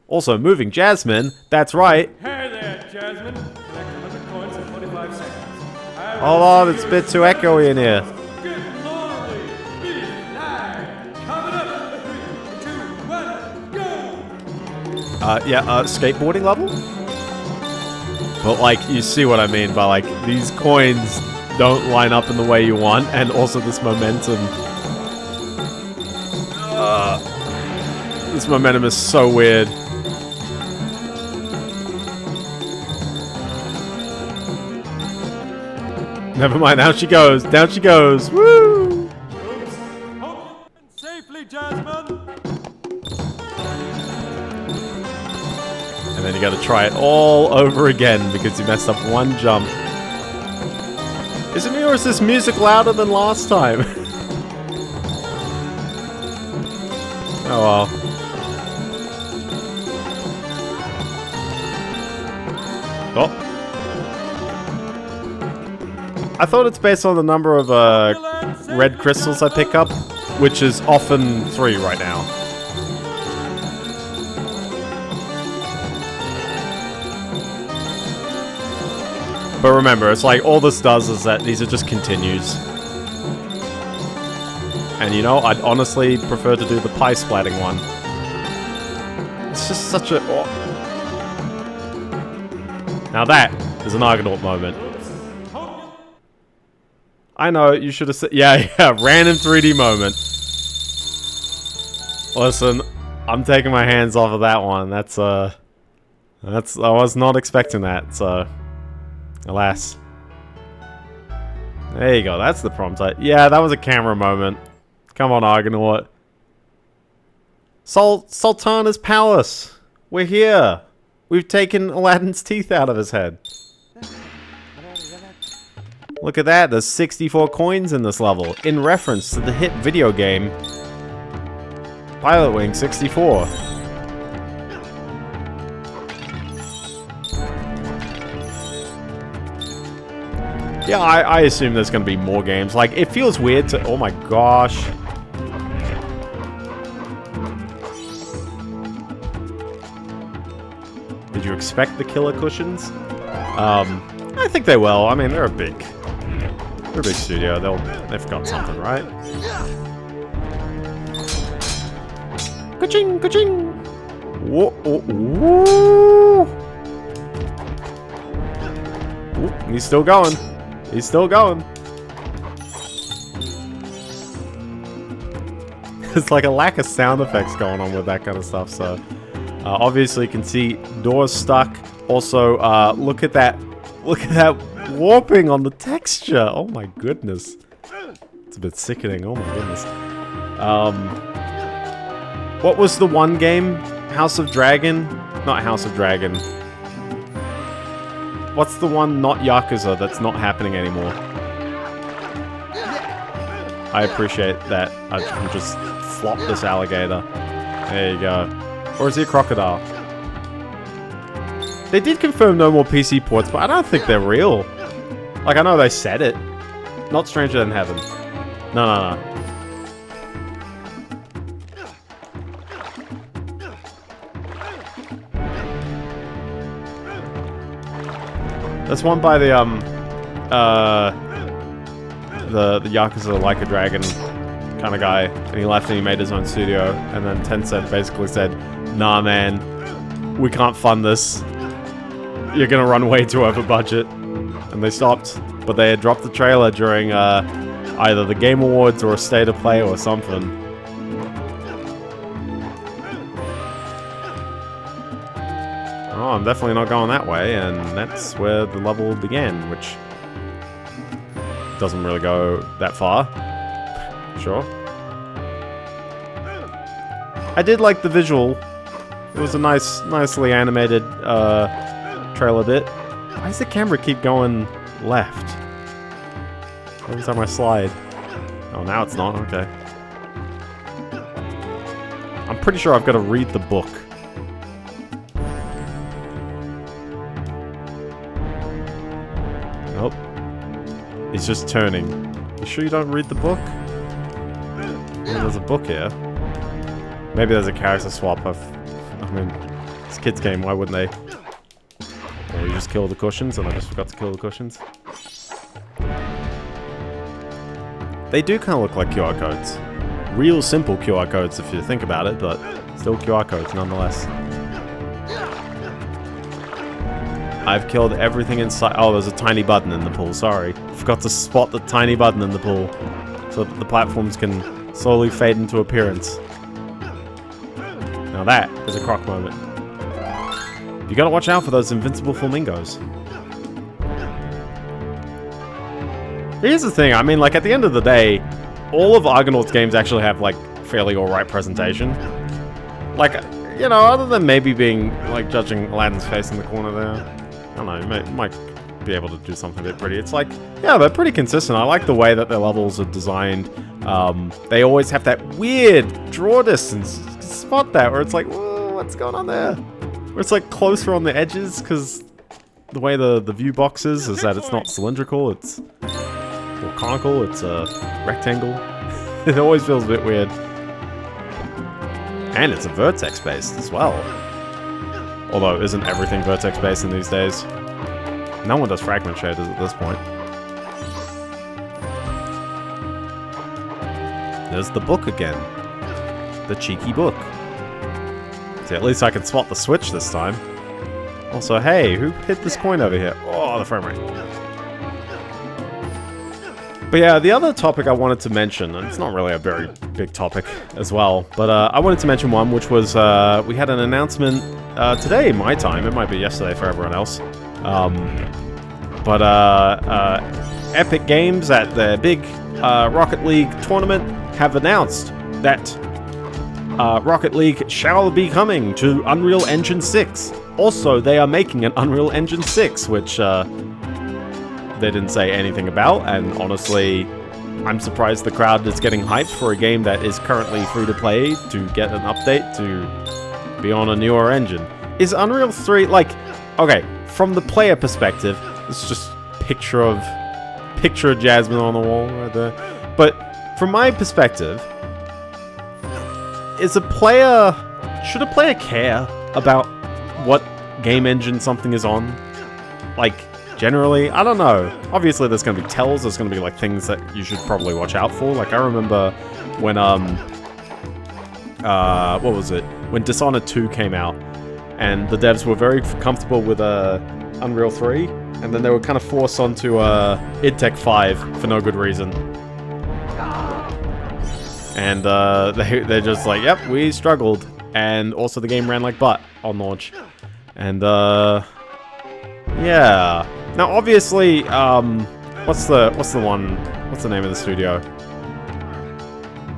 Also, moving Jasmine, that's right. Hey there, Jasmine. Collect 100 coins in 45 seconds. Hold on, it's a bit too echoey in here. Good morning. Be live. Coming up. 3, 2, 1, go. Yeah, skateboarding level? But, like, you see what I mean by, like, these coins don't line up in the way you want, and also this momentum. This momentum is so weird. Never mind, down she goes, down she goes, woo! Oops. Hope you safely, Jasmine. And then you gotta try it all over again because you messed up one jump. Is it me or is this music louder than last time? Oh well. Oh. I thought it's based on the number of red crystals I pick up, which is often 3 right now. But remember, it's like all this does is that these are just continues. And you know, I'd honestly prefer to do the pie splatting one. It's just such a... Oh. Now that is an Argonaut moment. I know, you should have said... Yeah, random 3D moment. Listen, I'm taking my hands off of that one. That's, I was not expecting that, so... Alas. There you go, that's the prompt. Yeah, that was a camera moment. Come on, Argonaut. Sultana's palace. We're here. We've taken Aladdin's teeth out of his head. Look at that, there's 64 coins in this level, in reference to the hit video game Pilot Wing 64. Yeah, I assume there's gonna be more games. Like, it feels weird to... Oh my gosh. Did you expect the killer cushions? I think they will. I mean, they're a big studio. They've got something, right? Ka-ching, ka-ching. Whoa, oh, whoa. Ooh, he's still going. He's still going. There's like a lack of sound effects going on with that kind of stuff, so... obviously you can see doors stuck. Also, look at that warping on the texture. Oh my goodness. It's a bit sickening. Oh my goodness. What was the one game? House of Dragon? Not House of Dragon. What's the one not Yakuza that's not happening anymore? I appreciate that. I can just flop this alligator. There you go. Or is he a crocodile? They did confirm no more PC ports, but I don't think they're real. Like, I know they said it. Not Stranger Than Heaven. No. There's one by the Yakuza Like a Dragon kind of guy, and he left and he made his own studio, and then Tencent basically said, nah man, we can't fund this. You're gonna run way too over budget. And they stopped, but they had dropped the trailer during, I either the Game Awards or a State of Play or something. Oh, I'm definitely not going that way, and that's where the level began, which doesn't really go that far. Sure. I did like the visual. It was a nicely animated trailer bit. Why does the camera keep going left every time I slide? Oh, now it's not. Okay. I'm pretty sure I've got to read the book. Nope. He's just turning. You sure you don't read the book? Well, there's a book here. Maybe there's a character swap. I mean, it's a kid's game, why wouldn't they? Or you just kill the cushions, and I just forgot to kill the cushions. They do kind of look like QR codes. Real simple QR codes if you think about it, but still QR codes nonetheless. I've killed everything inside. Oh, there's a tiny button in the pool, sorry. Forgot to spot the tiny button in the pool so that the platforms can slowly fade into appearance. Now that is a croc moment. You gotta watch out for those invincible flamingos. Here's the thing, I mean, like, at the end of the day, all of Argonaut's games actually have, like, fairly alright presentation. Like, you know, other than maybe being, like, judging Aladdin's face in the corner there. I don't know, you might be able to do something a bit pretty. It's like, yeah, they're pretty consistent. I like the way that their levels are designed. They always have that weird draw distance. Spot that, where it's like, whoa, what's going on there? Where it's, like, closer on the edges, because the way the view box is that it's not cylindrical, it's... or conical, it's a rectangle. It always feels a bit weird. And it's a vertex based as well. Although, isn't everything vertex based in these days? No one does fragment shaders at this point. There's the book again. The cheeky book. See, at least I can spot the switch this time. Also, hey, who hit this coin over here? Oh, the frame rate. But yeah, the other topic I wanted to mention, and it's not really a very big topic as well, but I wanted to mention one, which was we had an announcement today, my time. It might be yesterday for everyone else. But Epic Games at their big Rocket League tournament have announced that Rocket League shall be coming to Unreal Engine 6. Also, they are making an Unreal Engine 6, which... they didn't say anything about, and honestly, I'm surprised the crowd is getting hyped for a game that is currently free to play to get an update to be on a newer engine. Is Unreal 3, like, okay, from the player perspective, it's just picture of Jasmine on the wall right there. But from my perspective, should a player care about what game engine something is on? Like, generally, I don't know. Obviously, there's going to be tells. There's going to be, like, things that you should probably watch out for. Like, I remember when, what was it? When Dishonored 2 came out, and the devs were very comfortable with, Unreal 3, and then they were kind of forced onto, id Tech 5 for no good reason. And, they're just like, yep, we struggled. And also the game ran like butt on launch. And, yeah. Now, obviously, what's the name of the studio?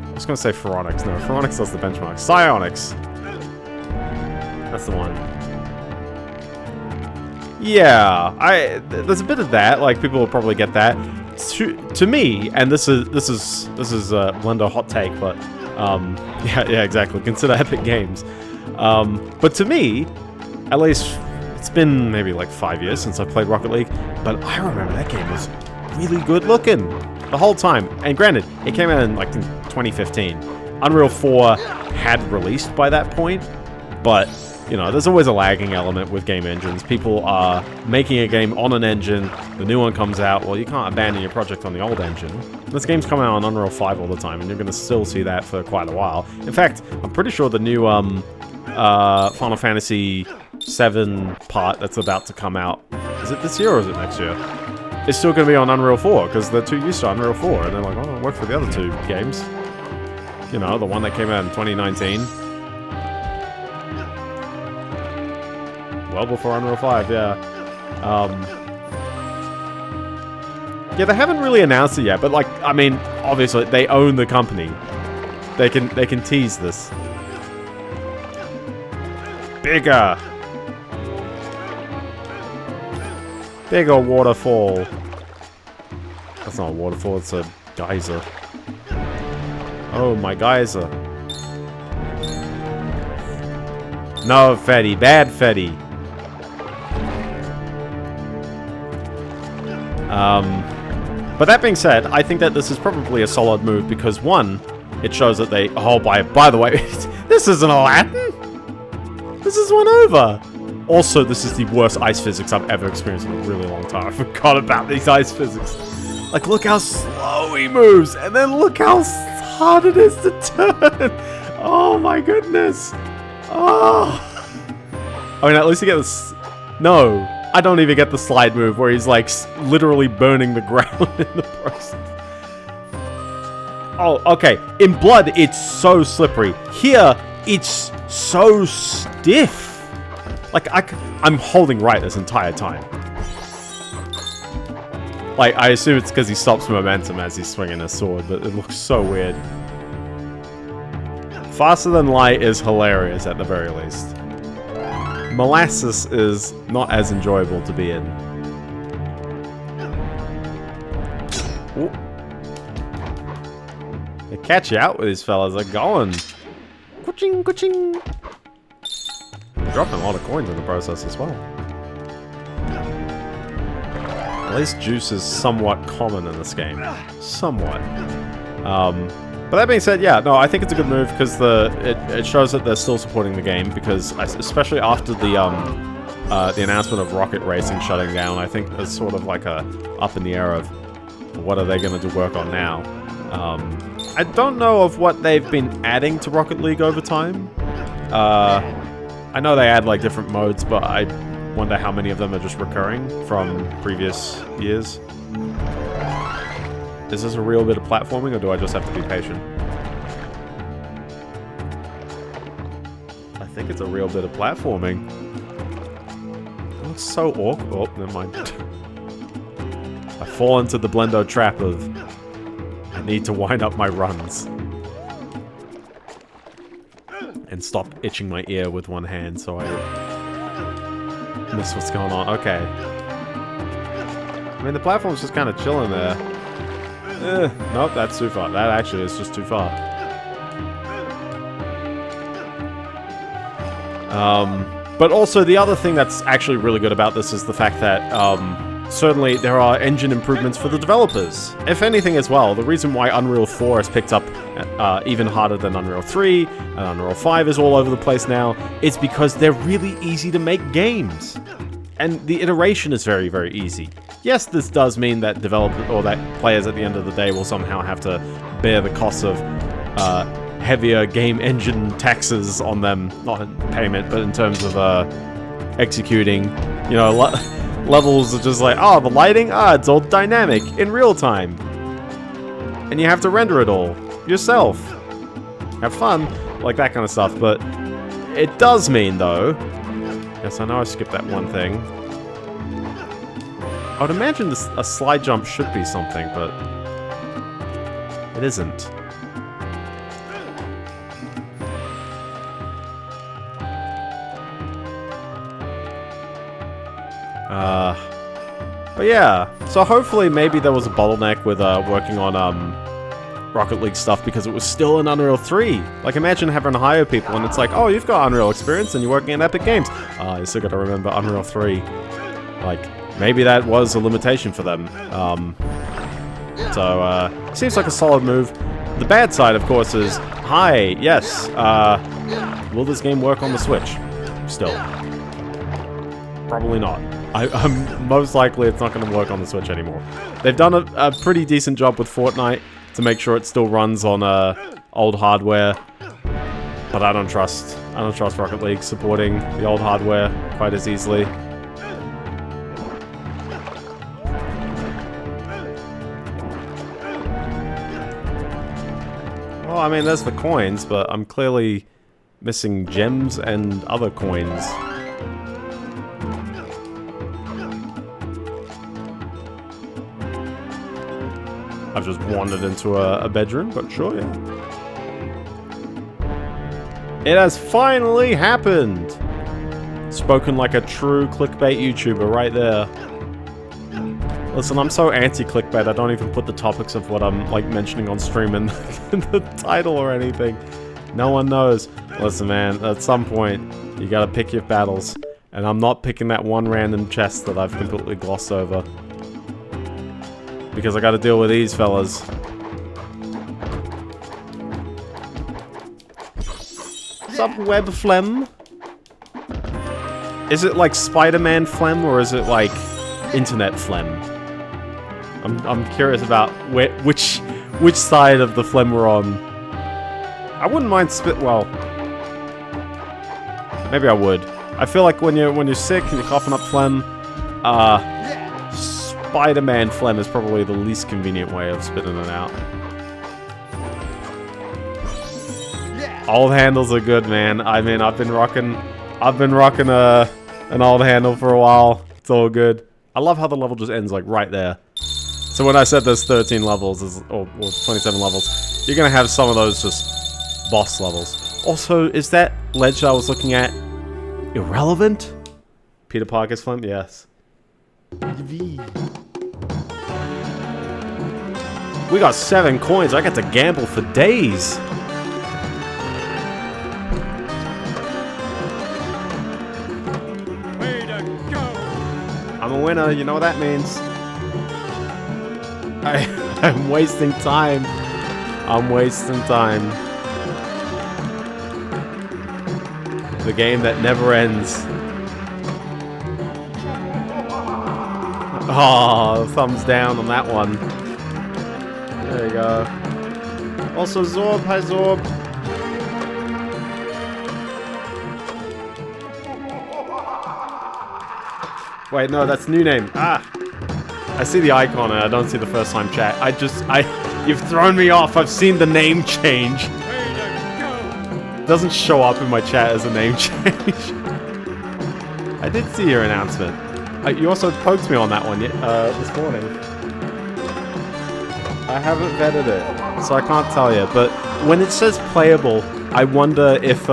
I was gonna say Phoronix. No, Phoronix does the benchmark. Psyonix. That's the one. Yeah, there's a bit of that. Like, people will probably get that. To me, and this is Blender hot take, but yeah, exactly. Consider Epic Games. But to me, at least. It's been maybe like 5 years since I played Rocket League, but I remember that game was really good looking the whole time. And granted, it came out in like 2015. Unreal 4 had released by that point, but you know, there's always a lagging element with game engines. People are making a game on an engine, the new one comes out, well, you can't abandon your project on the old engine. This game's coming out on Unreal 5 all the time, and you're going to still see that for quite a while. In fact, I'm pretty sure the new Final Fantasy 7 part that's about to come out. Is it this year or is it next year? is still going to be on Unreal 4 because they're too used to Unreal 4, and they're like, oh, it'll work for the other 2 games. You know, the one that came out in 2019. Well before Unreal 5, yeah. Yeah, they haven't really announced it yet, but like, I mean, obviously they own the company. They can tease this. Bigger. Bigger waterfall. That's not a waterfall, it's a geyser. Oh, my geyser. No, Fetty. Bad Fetty. But that being said, I think that this is probably a solid move because, one, it shows that they... Oh, by the way, this isn't Aladdin! This is one over! Also, this is the worst ice physics I've ever experienced in a really long time. I forgot about these ice physics. Like, look how slow he moves, and then look how hard it is to turn! Oh my goodness! Oh! I mean, at least you get this... No! I don't even get the slide move where he's like literally burning the ground in the process. Oh, okay. In Blood, it's so slippery. Here, it's so stiff. Like, I'm holding right this entire time. Like, I assume it's because he stops momentum as he's swinging his sword, but it looks so weird. Faster Than Light is hilarious at the very least. Molasses is not as enjoyable to be in. Ooh. They catch you out with these fellas. They're going. Kuching, kuching. Dropping a lot of coins in the process as well. At least juice is somewhat common in this game. Somewhat. But that being said, yeah, no, I think it's a good move because it shows that they're still supporting the game because especially after the announcement of Rocket Racing shutting down, I think there's sort of like a up in the air of what are they going to do work on now. I don't know of what they've been adding to Rocket League over time. I know they add like different modes, but I wonder how many of them are just recurring from previous years. Is this a real bit of platforming, or do I just have to be patient? I think it's a real bit of platforming. It looks so awkward. Oh, never mind. I fall into the Biendeo trap of... I need to wind up my runs. And stop itching my ear with one hand so I miss what's going on. Okay. I mean, the platform's just kind of chilling there. Nope, that's too far. That actually is just too far. But also, the other thing that's actually really good about this is the fact that, certainly there are engine improvements for the developers. If anything as well, the reason why Unreal 4 has picked up even harder than Unreal 3, and Unreal 5 is all over the place now, is because they're really easy to make games. And the iteration is very, very easy. Yes, this does mean that developers or that players at the end of the day will somehow have to bear the costs of heavier game engine taxes on them, not in payment, but in terms of executing. You know, levels are just like, oh, the lighting, it's all dynamic in real time, and you have to render it all yourself. Have fun, like that kind of stuff. But it does mean, though. Yes, I know I skipped that one thing. I would imagine a slide jump should be something, but it isn't. But yeah, so hopefully maybe there was a bottleneck with working on Rocket League stuff because it was still in Unreal 3. Like, imagine having to hire people and it's like, oh, you've got Unreal experience and you're working in Epic Games. You still gotta remember Unreal 3. Like, maybe that was a limitation for them. Seems like a solid move. The bad side, of course, is, hi, yes, will this game work on the Switch? Still. Probably not. I'm most likely it's not going to work on the Switch anymore. They've done a pretty decent job with Fortnite to make sure it still runs on old hardware, but I don't trust Rocket League supporting the old hardware quite as easily. Well, I mean, there's the coins, but I'm clearly missing gems and other coins. I've just wandered into a bedroom, but sure, yeah. It has finally happened! Spoken like a true clickbait YouTuber right there. Listen, I'm so anti-clickbait, I don't even put the topics of what I'm, like, mentioning on stream in the title or anything. No one knows. Listen, man, at some point, you gotta pick your battles. And I'm not picking that one random chest that I've completely glossed over. Because I gotta deal with these fellas. What's up, web phlegm? Is it like Spider-Man phlegm, or is it like internet phlegm? I'm curious about which side of the phlegm we're on. I wouldn't mind well, maybe I would. I feel like when you're sick and you're coughing up phlegm, Spider-Man phlegm is probably the least convenient way of spitting it out. Old handles are good, man. I mean, I've been rocking an old handle for a while. It's all good. I love how the level just ends like right there. So when I said there's 13 levels, or 27 levels, you're gonna have some of those just boss levels. Also, is that ledge I was looking at irrelevant? Peter Parker's phlegm? Yes. We got 7 coins. I get to gamble for days. Way to go! I'm a winner. You know what that means. I'm wasting time. I'm wasting time. The game that never ends. Oh, thumbs down on that one. There you go. Also, Zorb. Hi, Zorb. Wait, no, that's new name. Ah! I see the icon and I don't see the first time chat. You've thrown me off. I've seen the name change. It doesn't show up in my chat as a name change. I did see your announcement. You also poked me on that one this morning. I haven't vetted it, so I can't tell you. But when it says playable, I wonder if,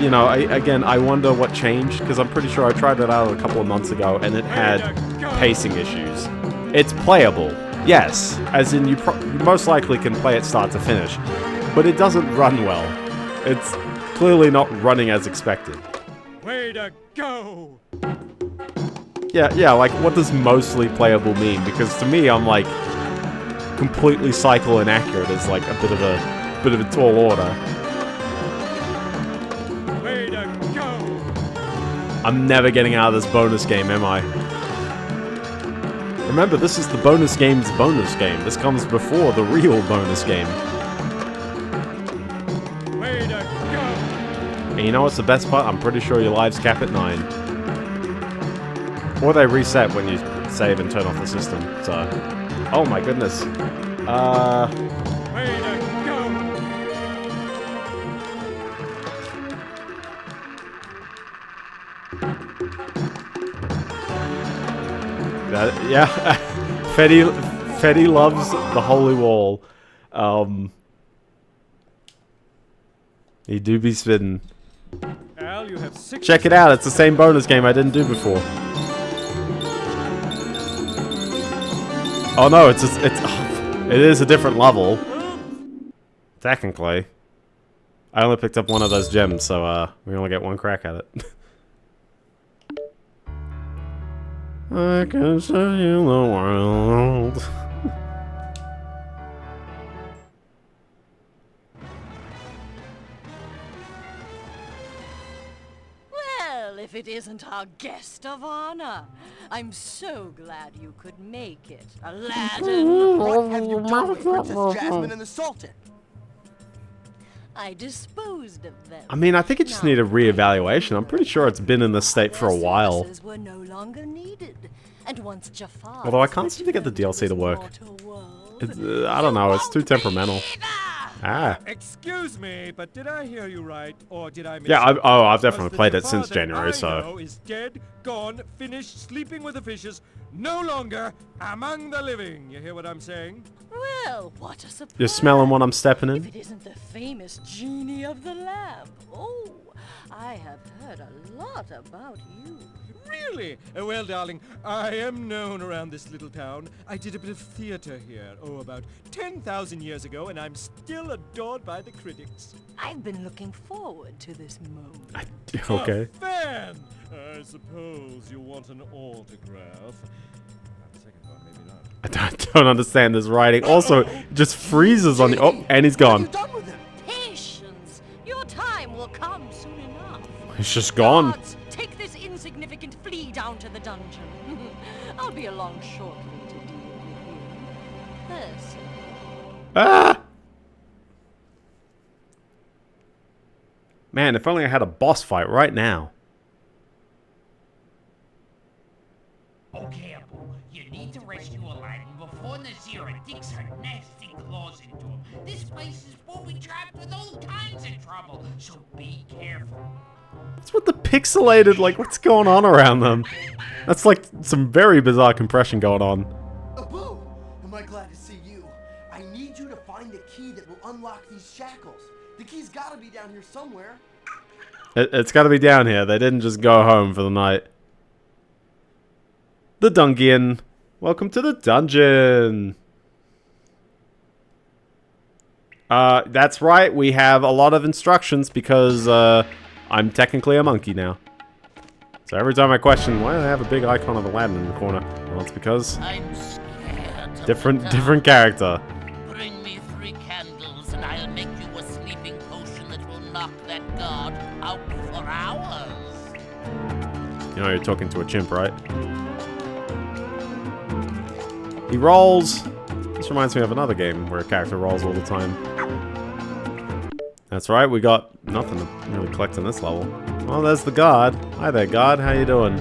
you know, I wonder what changed, because I'm pretty sure I tried it out a couple of months ago, and it had pacing issues. It's playable, yes, as in you most likely can play it start to finish, but it doesn't run well. It's clearly not running as expected. Way to go! Yeah, like, what does mostly playable mean? Because to me, I'm like, completely cycle inaccurate is like a bit of a tall order. Way to go! I'm never getting out of this bonus game, am I? Remember, this is the bonus game's bonus game. This comes before the real bonus game. Way to go! And you know what's the best part? I'm pretty sure your lives cap at 9. Or they reset when you save and turn off the system, so... Oh my goodness. Way to go! Yeah, Fetty loves the holy wall. He do be spitting. Al, you have 6. Check it out, it's the same bonus game I didn't do before. Oh no, it is a different level. Technically. I only picked up one of those gems, so we only get one crack at it. I can show you the world. Well, if it isn't our guest of honor, I'm so glad you could make it, Aladdin. What have you done with Princess Jasmine and the Sultan? I disposed of them. I mean, I think it just needed reevaluation. I'm pretty sure it's been in this state for a while. Were no longer needed, and once Jafar, although I can't seem to get the DLC to work. I don't know, it's too temperamental. Ah. Excuse me, but did I hear you right, or did I miss? Yeah, something? I've Because definitely the played it Jafar since that January, I so... know is dead, gone, finished sleeping with the fishes, no longer among the living. You hear what I'm saying? Well, what a surprise. You're smelling what I'm stepping If in? it isn't the famous genie of the lamp. Oh, I have heard a lot about you. Really? Well, darling, I am known around this little town. I did a bit of theater here, about 10,000 years ago, and I'm still adored by the critics. I've been looking forward to this moment. Okay. A fan! I suppose you want an autograph. On second thought, maybe not. I don't understand this writing. Also, it just freezes on the... Oh, and he's gone. Patience. Your time will come soon enough. He's just gone. Guards, take this insignificant flea down to the dungeon. I'll be along shortly to deal with you. Personally. Ah! Man, if only I had a boss fight right now. Okay, Abu, you need to rescue Aladdin before Nasira digs her nasty claws into him. This place is fully trapped with all kinds of trouble, so be careful. What's with the pixelated, like, what's going on around them? That's like some very bizarre compression going on. Abu, am I glad to see you. I need you to find the key that will unlock these shackles. The key's gotta be down here somewhere. It's gotta be down here. They didn't just go home for the night. The Dungeon. Welcome to the dungeon. That's right. We have a lot of instructions because I'm technically a monkey now. So every time I question, why do they have a big icon of Aladdin in the corner? Well, it's because I'm scared. different character. Bring me 3 candles and I'll make you a sleeping potion that will knock that guard out for hours. You know you're talking to a chimp, right? He rolls. This reminds me of another game where a character rolls all the time. That's right, we got nothing to really collect on this level. Well, there's the guard. Hi there, guard. How you doing?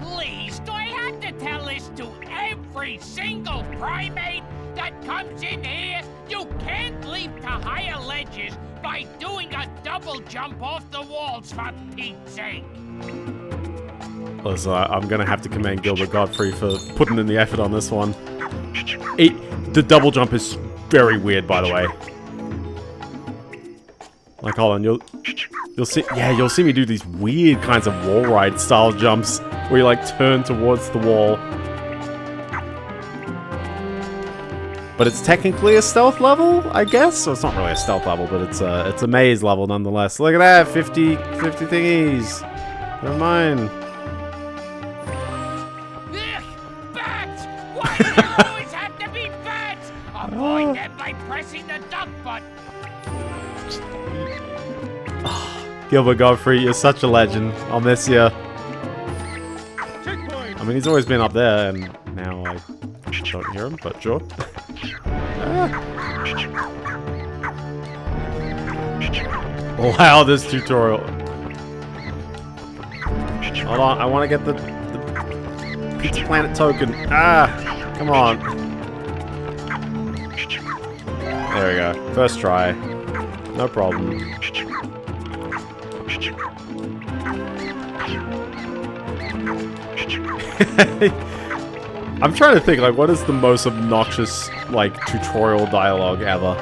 Please, do I have to tell this to every single primate that comes in here? You can't leap to higher ledges by doing a double jump off the walls, for Pete's sake. So I'm gonna have to commend Gilbert Godfrey for putting in the effort on this one. The double jump is very weird, by the way. Like, hold on, you'll see. Yeah, you'll see me do these weird kinds of wall ride style jumps where you like turn towards the wall. But it's technically a stealth level, I guess. So it's not really a stealth level, but it's a maze level nonetheless. Look at that, 50 thingies. Never mind. Why do there always have to be bats? Avoid them by pressing the duck button. Gilbert Godfrey, you're such a legend. I'll miss you. I mean, he's always been up there, and now I don't hear him, but sure. Wow, this tutorial. Hold on, I want to get the Pizza Planet token. Ah, come on. There we go. First try. No problem. I'm trying to think, like, what is the most obnoxious, like, tutorial dialogue ever?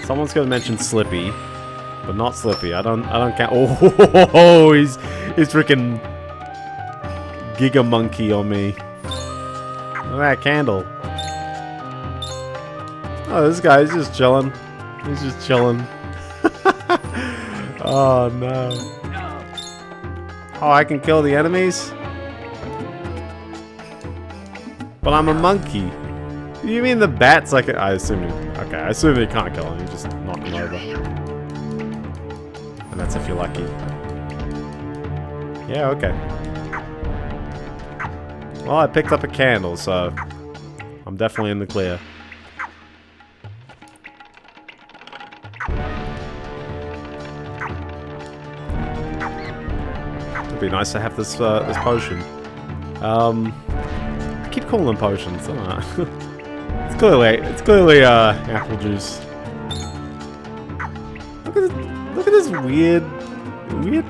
Someone's gonna mention Slippy, but not Slippy. I don't count. Oh, he's freaking Giga Monkey on me. Look at that candle. Oh, this guy's just chilling. He's just chilling. Oh no. Oh, I can kill the enemies? But I'm a monkey. You mean the bats like I assume you... Okay, I assume you can't kill them, you just knock them over. And that's if you're lucky. Yeah, okay. Well, I picked up a candle, so... I'm definitely in the clear. It'd be nice to have this this potion. keep calling them potions. I don't know. It's clearly apple juice. Look at this weird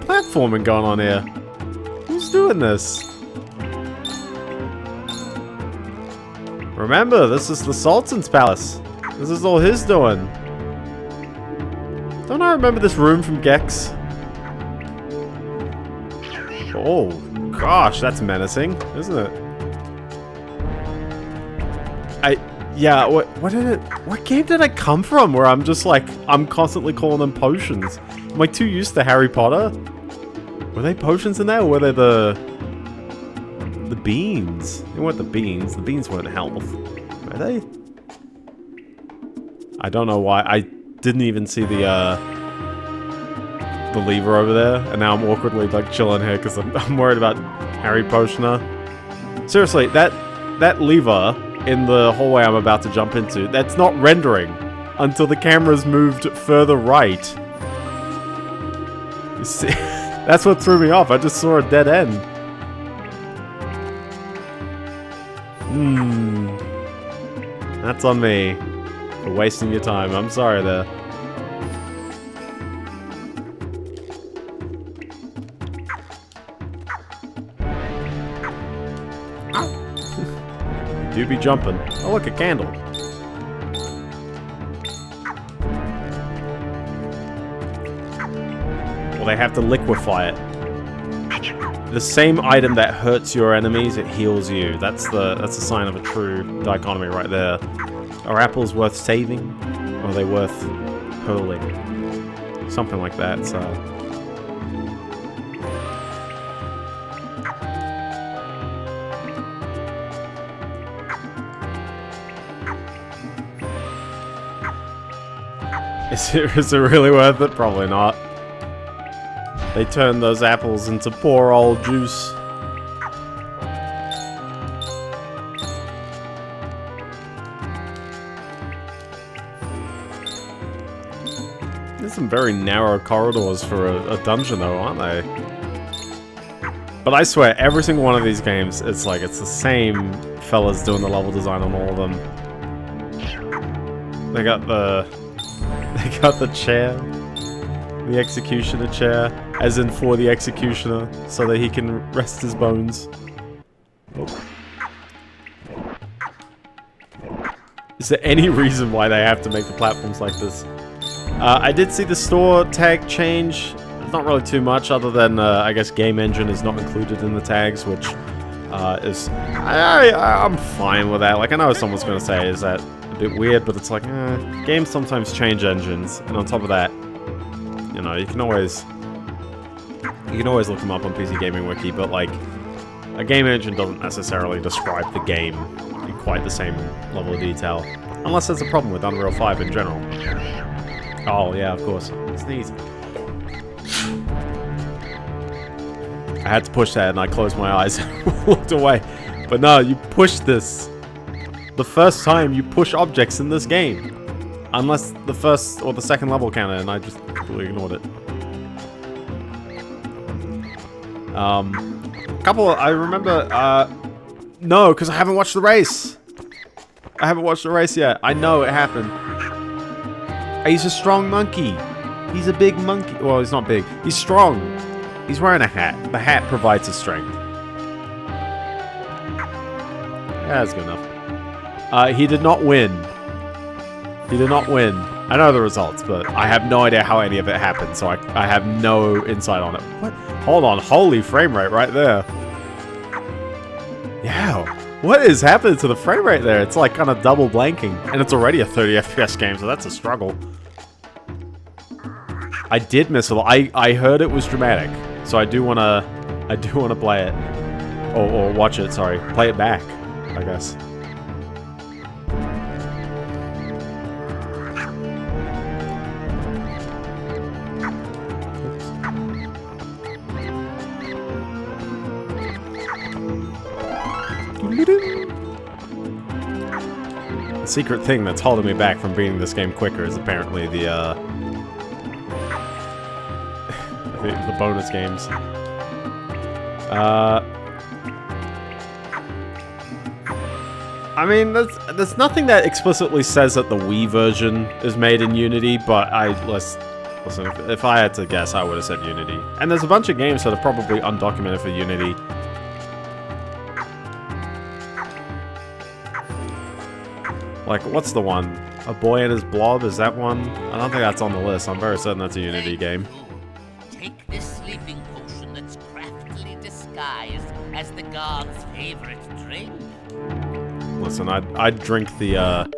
platforming going on here. Who's doing this? Remember, this is the Sultan's palace. This is all his doing. Don't I remember this room from Gex? Oh, gosh, that's menacing, isn't it? What game did I come from where I'm just like, I'm constantly calling them potions? Am I too used to Harry Potter? Were they potions in there, or were they the beans? They weren't the beans. The beans weren't health. Were they? I don't know why. I didn't even see the lever over there, and now I'm awkwardly like chilling here because I'm worried about Harry Potioner. Seriously, that lever in the hallway I'm about to jump into, that's not rendering until the camera's moved further right. You see, that's what threw me off. I just saw a dead end. That's on me for wasting your time. I'm sorry there. Do be jumping. Oh, look, a candle. Well, they have to liquefy it. The same item that hurts your enemies, it heals you. That's a sign of a true dichotomy right there. Are apples worth saving? Or are they worth hurling? Something like that, so... Is it really worth it? Probably not. They turned those apples into poor old juice. There's some very narrow corridors for a dungeon though, aren't they? But I swear, every single one of these games, it's like, it's the same fellas doing the level design on all of them. They got the chair. The executioner chair. As in for the executioner. So that he can rest his bones. Oh. Is there any reason why they have to make the platforms like this? I did see the store tag change. Not really too much other than, I guess, game engine is not included in the tags, which is... I'm fine with that. Like, I know someone's going to say, is that a bit weird, but it's like, games sometimes change engines, and on top of that, you know, you can always look them up on PC Gaming Wiki, but like, a game engine doesn't necessarily describe the game in quite the same level of detail, unless there's a problem with Unreal 5 in general. Oh yeah, of course. Sneeze. I had to push that and I closed my eyes and walked away. But no, you push this. The first time you push objects in this game. Unless the first or the second level counted, and I just completely ignored it. I remember, no, because I haven't watched the race. I haven't watched the race yet. I know it happened. He's a strong monkey. He's a big monkey. Well, he's not big. He's strong. He's wearing a hat. The hat provides his strength. Yeah, that's good enough. He did not win. He did not win. I know the results, but I have no idea how any of it happened, so I have no insight on it. What? Hold on. Holy frame rate right there. Yeah. What is happening to the frame rate there? It's like kind of double blanking. And it's already a 30 FPS game, so that's a struggle. I did miss a lot. I heard it was dramatic. So I do wanna play it. Or watch it, sorry. Play it back, I guess. The secret thing that's holding me back from beating this game quicker is apparently the bonus games. I mean, there's nothing that explicitly says that the Wii version is made in Unity, but listen, if I had to guess, I would have said Unity. And there's a bunch of games that are probably undocumented for Unity. Like, what's the one? A Boy and His Blob, is that one? I don't think that's on the list. I'm very certain that's a Unity game. Take this sleeping potion that's craftily disguised as the god's favorite drink. Listen, I'd drink the,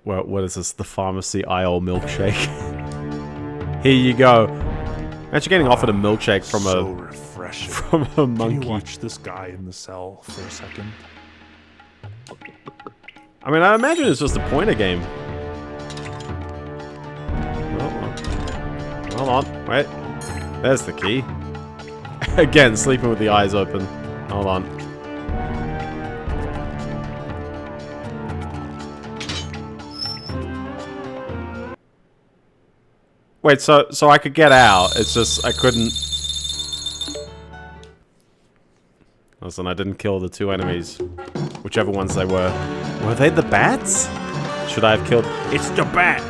what is this? The pharmacy aisle milkshake. Here you go. Imagine getting offered a milkshake from refreshing. From a monkey. Can you watch this guy in the cell for a second? I mean, I imagine it's just a pointer game. Hold on, wait. There's the key. Again, sleeping with the eyes open. Hold on. Wait, so I could get out. It's just I couldn't. Listen, I didn't kill the two enemies, whichever ones they were. Were they the bats? Should I have killed? It's the bat.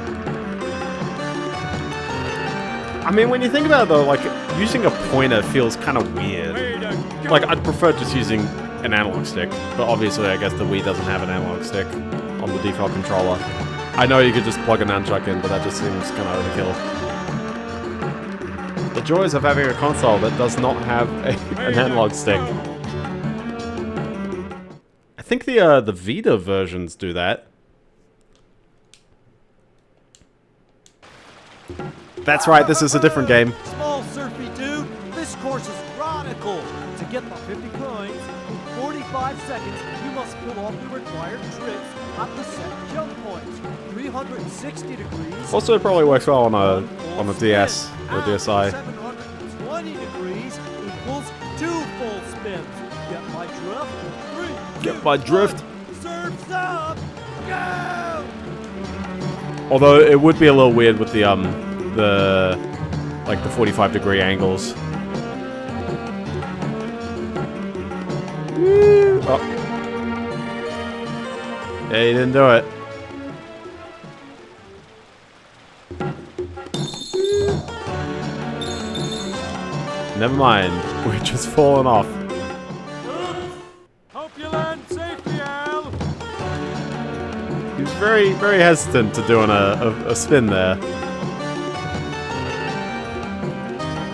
I mean, when you think about it, though, like using a pointer feels kind of weird. Like I'd prefer just using an analog stick, but obviously, I guess the Wii doesn't have an analog stick on the default controller. I know you could just plug a nunchuck in, but that just seems kind of overkill. The joys of having a console that does not have an analog stick. I think the Vita versions do that. That's right, this is a different game. Small surfy dude, this course is radical. To get the 50 coins in 45 seconds, you must pull off the required tricks at the set jump points. 360 degrees. Also, it probably works well on a DS or DSi. 720 degrees equals 2 full spins. Get my drift? 3, Get my drift. Surf's up. Go! Although it would be a little weird with the 45-degree angles. Oh. Yeah, you didn't do it. Never mind. We're just falling off. Hope you land safely, Al. He was very, very hesitant to doing a spin there.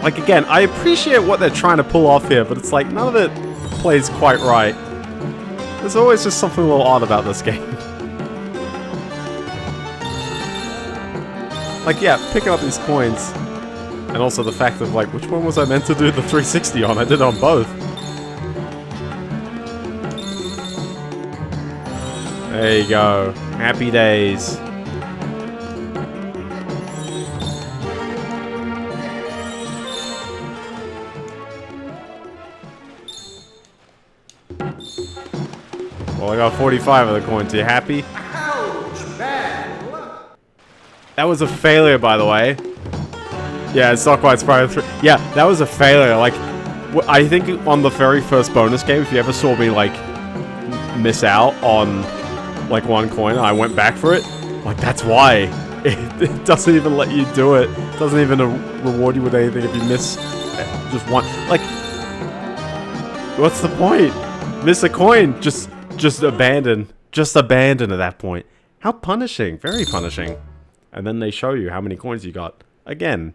Like, again, I appreciate what they're trying to pull off here, but it's like, none of it plays quite right. There's always just something a little odd about this game. Like, yeah, picking up these coins. And also the fact of, like, which one was I meant to do the 360 on? I did it on both. There you go. Happy days. Well, I got 45 of the coins. Are you happy? Ouch, bad. That was a failure, by the way. Yeah, it's not quite Spyro 3. Yeah, that was a failure. Like, I think on the very first bonus game, if you ever saw me, like, miss out on, like, one coin, and I went back for it, like, that's why. It doesn't even let you do it. It doesn't even reward you with anything if you miss just one. Like, what's the point? Miss a coin, just abandon. Just abandon at that point. How punishing. Very punishing. And then they show you how many coins you got. Again.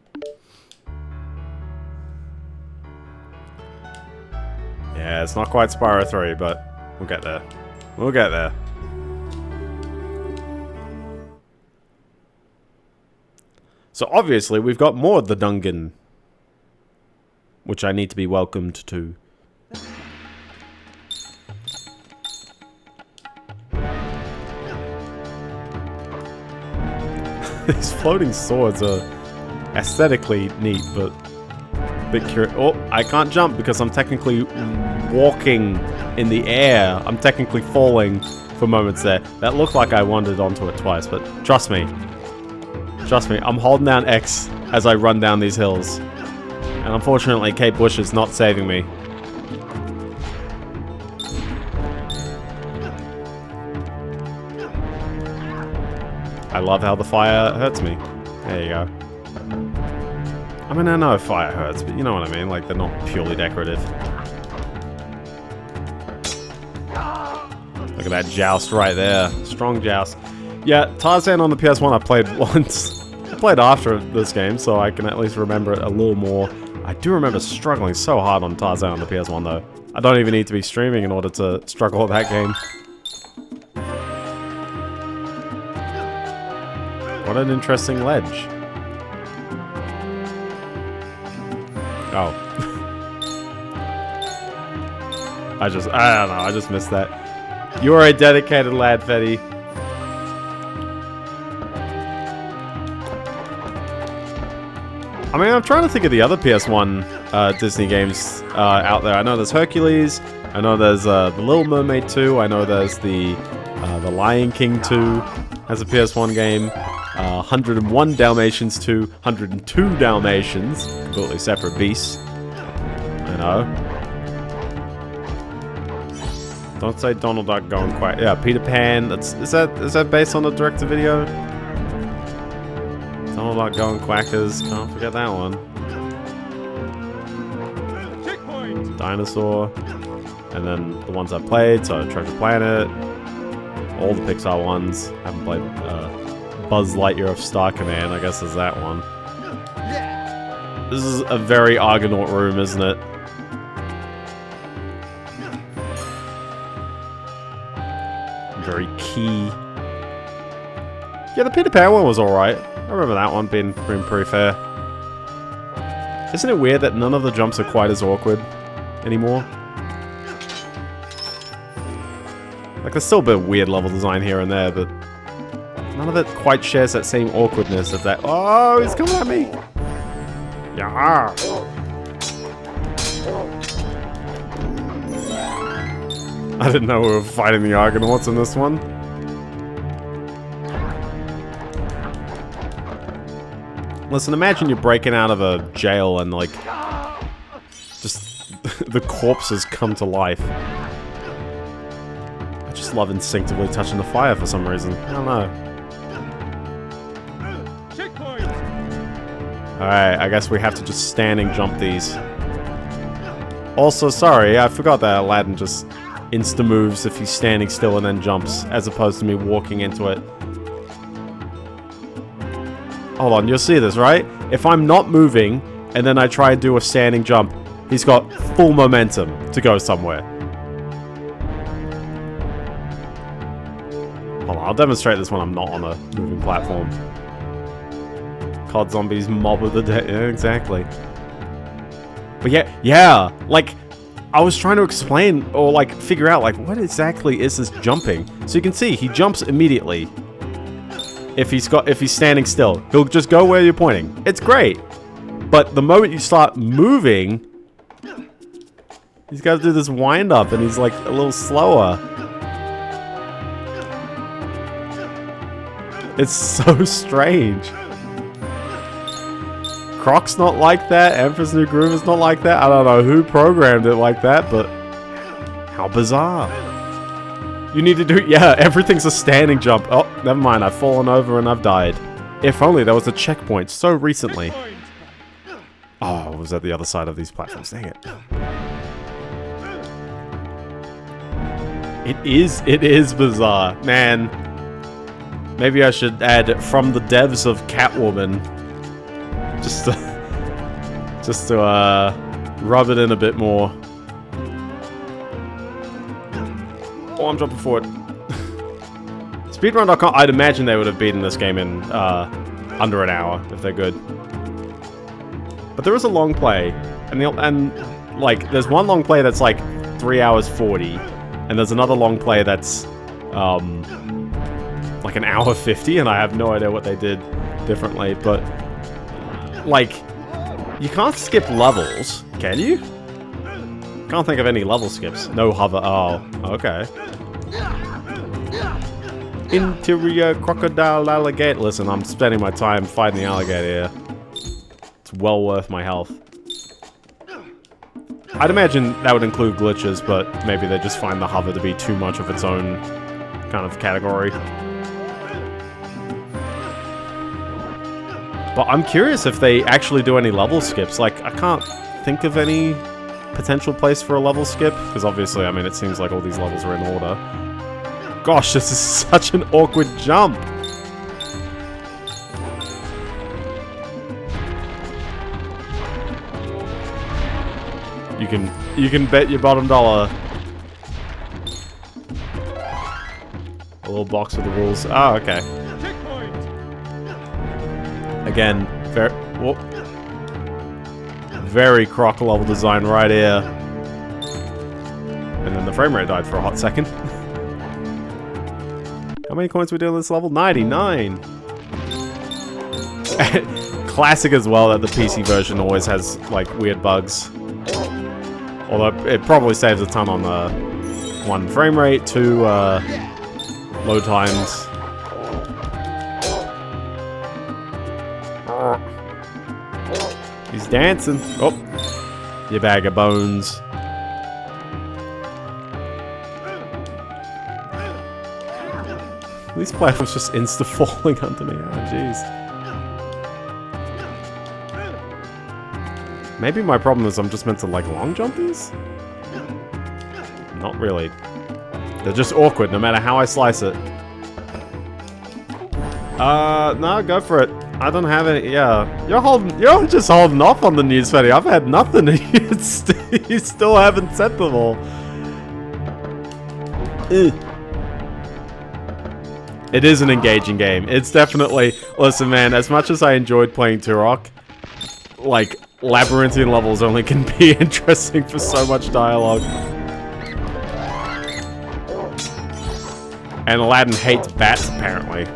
Yeah, it's not quite Spyro 3, but we'll get there. We'll get there. So obviously we've got more of the dungeon, which I need to be welcomed to. These floating swords are aesthetically neat, but a bit curious. Oh, I can't jump because I'm technically walking in the air. I'm technically falling for moments there. That looked like I wandered onto it twice, but trust me. Trust me, I'm holding down X as I run down these hills. And unfortunately, Kate Bush is not saving me. I love how the fire hurts me. There you go. I mean, I know fire hurts, but you know what I mean? Like, they're not purely decorative. Look at that joust right there. Strong joust. Yeah, Tarzan on the PS1 I played once. I played after this game, so I can at least remember it a little more. I do remember struggling so hard on Tarzan on the PS1, though. I don't even need to be streaming in order to struggle with that game. What an interesting ledge. Oh. I don't know, I just missed that. You're a dedicated lad, Fetty. I mean, I'm trying to think of the other PS1 Disney games out there. I know there's Hercules. I know there's The Little Mermaid 2. I know there's the Lion King 2 as a PS1 game. 101 Dalmatians 2. 102 Dalmatians. Completely separate beasts. I know. Don't say Donald Duck going quack. Yeah, Peter Pan. Is that based on the direct-to-video? Donald Duck going quackers. Can't forget that one. Checkpoint. Dinosaur. And then the ones I played, so Treasure Planet. All the Pixar ones. Haven't played Buzz Lightyear of Star Command. I guess is that one. This is a very Argonaut room, isn't it? Very key. Yeah, the Peter Pan one was alright. I remember that one being pretty fair. Isn't it weird that none of the jumps are quite as awkward anymore? Like, there's still a bit of weird level design here and there, but none of it quite shares that same awkwardness of that. Oh, he's coming at me! Yeah. I didn't know we were fighting the Argonauts in this one. Listen, imagine you're breaking out of a jail and, like, just the corpses come to life. I just love instinctively touching the fire for some reason. I don't know. Checkpoint. Alright, I guess we have to just standing jump these. Also, sorry, I forgot that Aladdin just insta-moves if he's standing still and then jumps, as opposed to me walking into it. Hold on, you'll see this, right? If I'm not moving, and then I try and do a standing jump, he's got full momentum to go somewhere. Hold on, I'll demonstrate this when I'm not on a moving platform. COD Zombies mob of the day. Yeah, exactly. But yeah, like, I was trying to explain, or like, figure out, like, what exactly is this jumping? So you can see, he jumps immediately. If he's standing still, he'll just go where you're pointing. It's great. But the moment you start moving, he's got to do this wind up and he's like a little slower. It's so strange. Croc's not like that. Emperor's New Groove is not like that. I don't know who programmed it like that, but how bizarre. You need to do, yeah, everything's a standing jump. Oh, never mind, I've fallen over and I've died. If only there was a checkpoint so recently. Oh, I was at the other side of these platforms, dang it. It is bizarre. Man, maybe I should add from the devs of Catwoman. Just to rub it in a bit more. Oh, I'm jumping forward. Speedrun.com, I'd imagine they would have beaten this game in under an hour, if they're good. But there is a long play, and like, there's one long play that's like 3 hours 40, and there's another long play that's like an hour 50, and I have no idea what they did differently, but like, you can't skip levels, can you? Can't think of any level skips. No hover. Oh, okay. Interior crocodile alligator. Listen, I'm spending my time fighting the alligator here. It's well worth my health. I'd imagine that would include glitches, but maybe they just find the hover to be too much of its own kind of category. But I'm curious if they actually do any level skips. Like, I can't think of any potential place for a level skip, because obviously, I mean, it seems like all these levels are in order. Gosh, this is such an awkward jump. You can bet your bottom dollar. A little box with the rules. Oh, okay. Again, very croc level design right here. And then the frame rate died for a hot second. How many coins we do on this level? 99! Classic as well that the PC version always has, like, weird bugs. Although, it probably saves a ton on the 1 frame rate, 2 load times. He's dancing. Oh, you bag of bones. These platforms just insta-falling under me. Oh, jeez. Maybe my problem is I'm just meant to, like, long jump these? Not really. They're just awkward, no matter how I slice it. No, go for it. I don't have any, yeah. You're just holding off on the news, Fetty. I've had nothing. You still haven't sent them all. Ugh. It is an engaging game. It's definitely... Listen, man, as much as I enjoyed playing Turok, like, labyrinthian levels only can be interesting for so much dialogue. And Aladdin hates bats, apparently.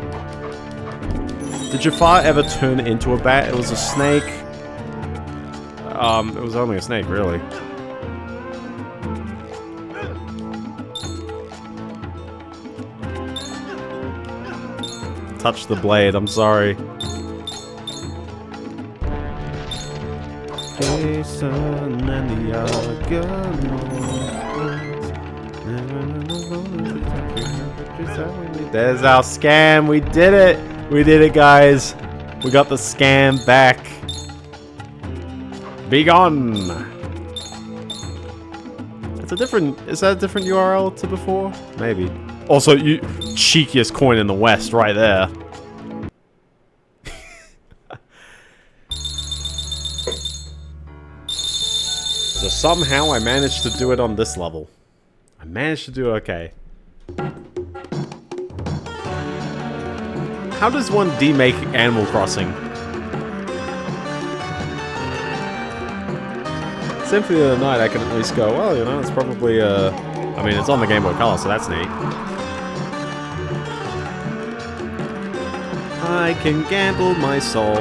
Did Jafar ever turn into a bat? It was a snake. It was only a snake, really. Touch the blade, I'm sorry. Jason and the Argonauts. There's our scam. We did it. We did it, guys. We got the scam back. Be gone. It's a different. Is that a different URL to before? Maybe. Also, you cheekiest coin in the West, right there. So somehow I managed to do it on this level. I managed to do it okay. How does one demake Animal Crossing? Symphony of the Night, I can at least go, well, you know, it's probably, I mean, it's on the Game Boy Color, so that's neat. I can gamble my soul.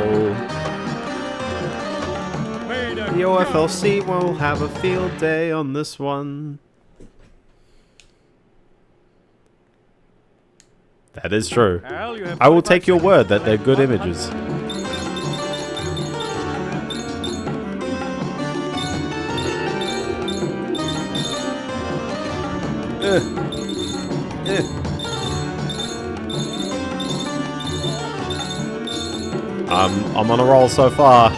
The OFLC will have a field day on this one. That is true. I will take your word that they're good images. I'm on a roll so far.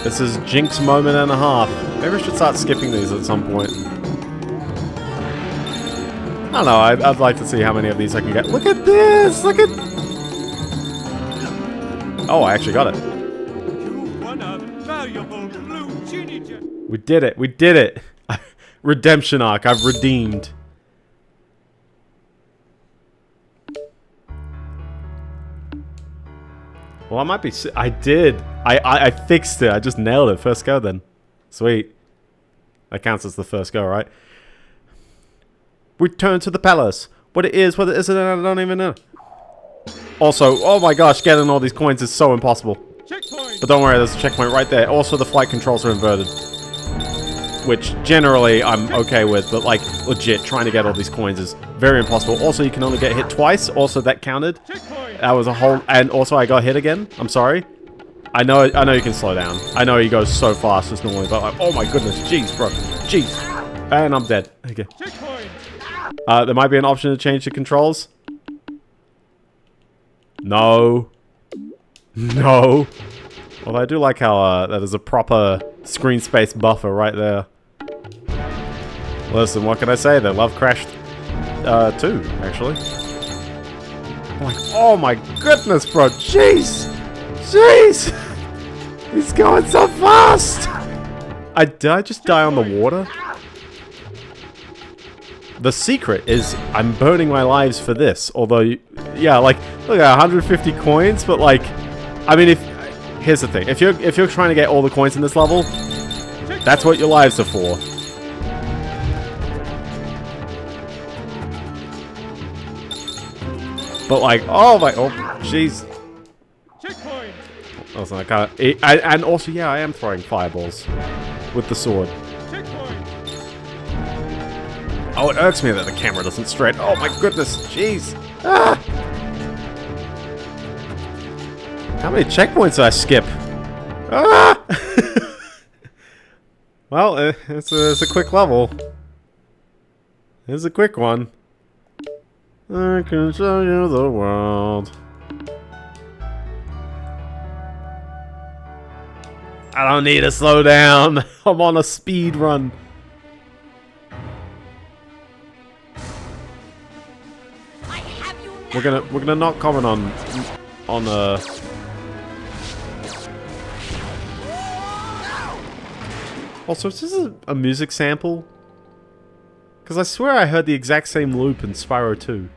This is Jinx moment and a half. Maybe I should start skipping these at some point. I don't know, I'd like to see how many of these I can get. Look at this! Look at... Oh, I actually got it. We did it, we did it! Redemption arc, I've redeemed. Well, I might be... I did! I fixed it, I just nailed it. First go then. Sweet. That counts as the first go, right? Return to the palace. What it is, what it isn't, I don't even know. Also, oh my gosh, getting all these coins is so impossible. Checkpoint. But don't worry, there's a checkpoint right there. Also, the flight controls are inverted. Which, generally, I'm okay with. But, like, legit, trying to get all these coins is very impossible. Also, you can only get hit twice. Also, that counted. Checkpoint. That was a whole... And also, I got hit again. I'm sorry. I know you can slow down. I know he goes so fast as normally, but like, oh my goodness, jeez, bro. Jeez. And I'm dead. Okay. There might be an option to change the controls. No. No. Although I do like how that is a proper screen space buffer right there. Listen, what can I say? They love Crash 2, actually. I'm like, oh my goodness, bro. Jeez! Jeez! He's going so fast! Did I just die on the water? The secret is I'm burning my lives for this. Although, yeah, like, look at 150 coins, but like, I mean, here's the thing. If you're trying to get all the coins in this level, that's what your lives are for. But like, oh jeez. Checkpoint. Also, I can't. And also, yeah, I am throwing fireballs with the sword. Checkpoint. Oh, it irks me that the camera doesn't straight. Oh my goodness, jeez. Ah! How many checkpoints did I skip? Ah! Well, it's a quick level. It's a quick one. I can show you the world. I don't need to slow down. I'm on a speed run. We're gonna not comment on Also, is this a music sample? Because I swear I heard the exact same loop in Spyro 2.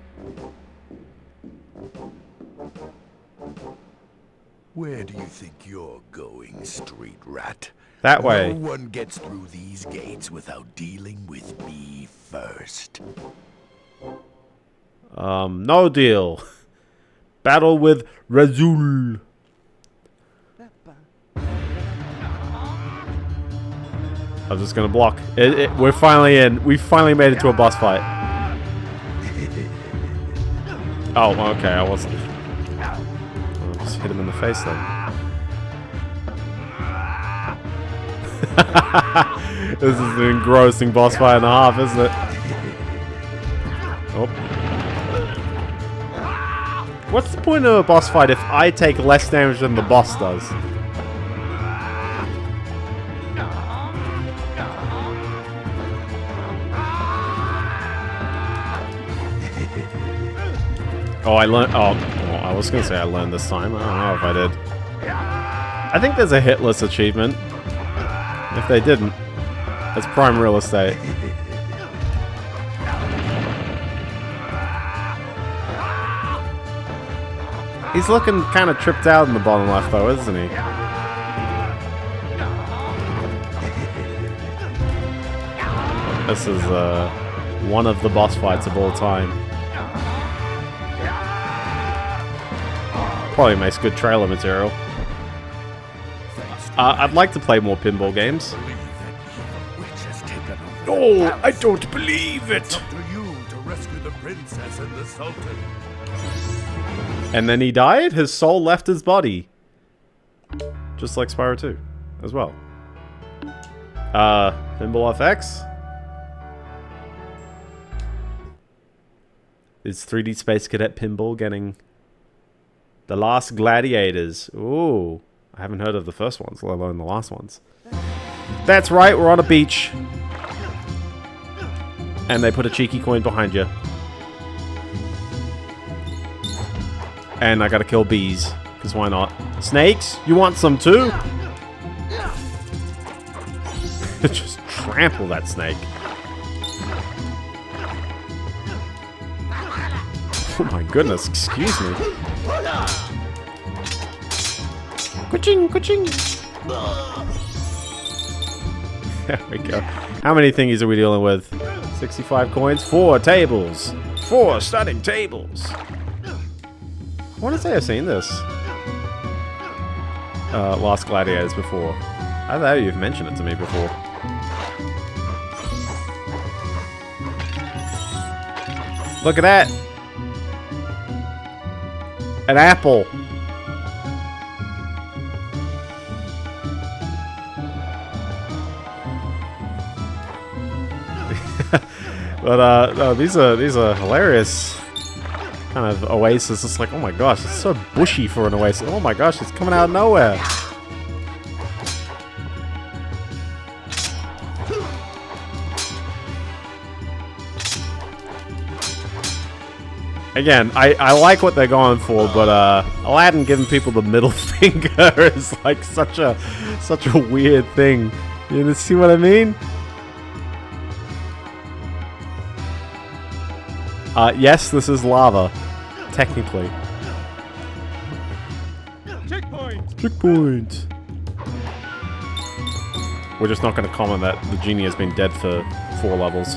Where do you think you're going, street rat? That way. No one gets through these gates without dealing with me first. No deal. Battle with Razul. I'm just gonna block. We're finally in. We finally made it to a boss fight. Oh, okay. I wasn't. I'll just hit him in the face then. This is an engrossing boss fight and a half, isn't it? Oh. What's the point of a boss fight if I take less damage than the boss does? Oh, I learned. Oh, well, I was gonna say I learned this time. I don't know if I did. I think there's a hitless achievement. If they didn't, it's prime real estate. He's looking kind of tripped out in the bottom left, though, isn't he? This is one of the boss fights of all time. Probably makes good trailer material. I'd like to play more pinball games. No, I don't believe it. It's up to you to rescue the princess and the sultan. And then he died? His soul left his body. Just like Spyro 2 as well. Pinball FX? Is 3D Space Cadet Pinball getting The Last Gladiators? Ooh, I haven't heard of the first ones, let alone the last ones. That's right, we're on a beach. And they put a cheeky coin behind you. And I gotta kill bees, because why not? Snakes? You want some too? Just trample that snake. Oh my goodness, excuse me. Kuching, kuching. There we go. How many thingies are we dealing with? 65 coins? 4 tables. 4 stunning tables. I want to say I've seen this. Last Gladiators before. I know you've mentioned it to me before. Look at that! An apple! But no, these are hilarious kind of oasis. It's like, oh my gosh, it's so bushy for an oasis. Oh my gosh, it's coming out of nowhere. Again, I like what they're going for, but Aladdin giving people the middle finger is like such a weird thing. You see what I mean? Yes, this is lava, technically. Checkpoint! Checkpoint! We're just not going to comment that the genie has been dead for 4 levels.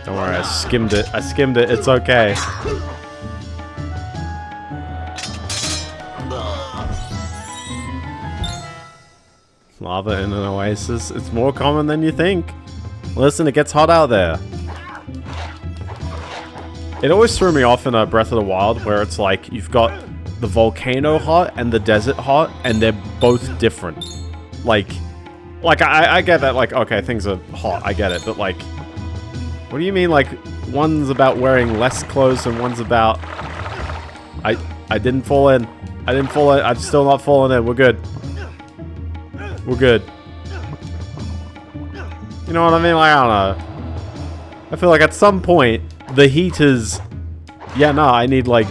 Don't worry, I skimmed it. I skimmed it. It's okay. Lava in an oasis. It's more common than you think. Listen, it gets hot out there. It always threw me off in Breath of the Wild, where it's like you've got the volcano hot and the desert hot, and they're both different. Like I get that, like, okay, things are hot, I get it, but like, what do you mean, like, one's about wearing less clothes and one's about... I didn't fall in. I didn't fall in. I'm still not falling in. We're good. We're good. You know what I mean? Like, I don't know. I feel like at some point, the heat is... Yeah, no, I need, like,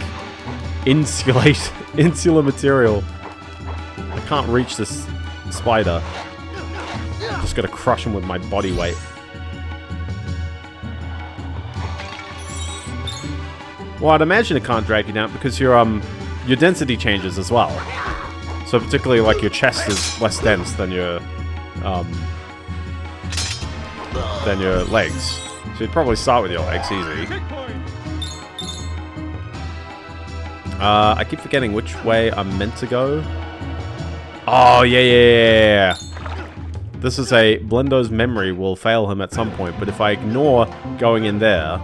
insular material. I can't reach this spider. I'm just gonna crush him with my body weight. Well, I'd imagine it can't drag you down because your density changes as well. So particularly, like, your chest is less dense than your legs. So you'd probably start with your legs, easy. I keep forgetting which way I'm meant to go. Oh, yeah. This is a... Biendeo's memory will fail him at some point, but if I ignore going in there...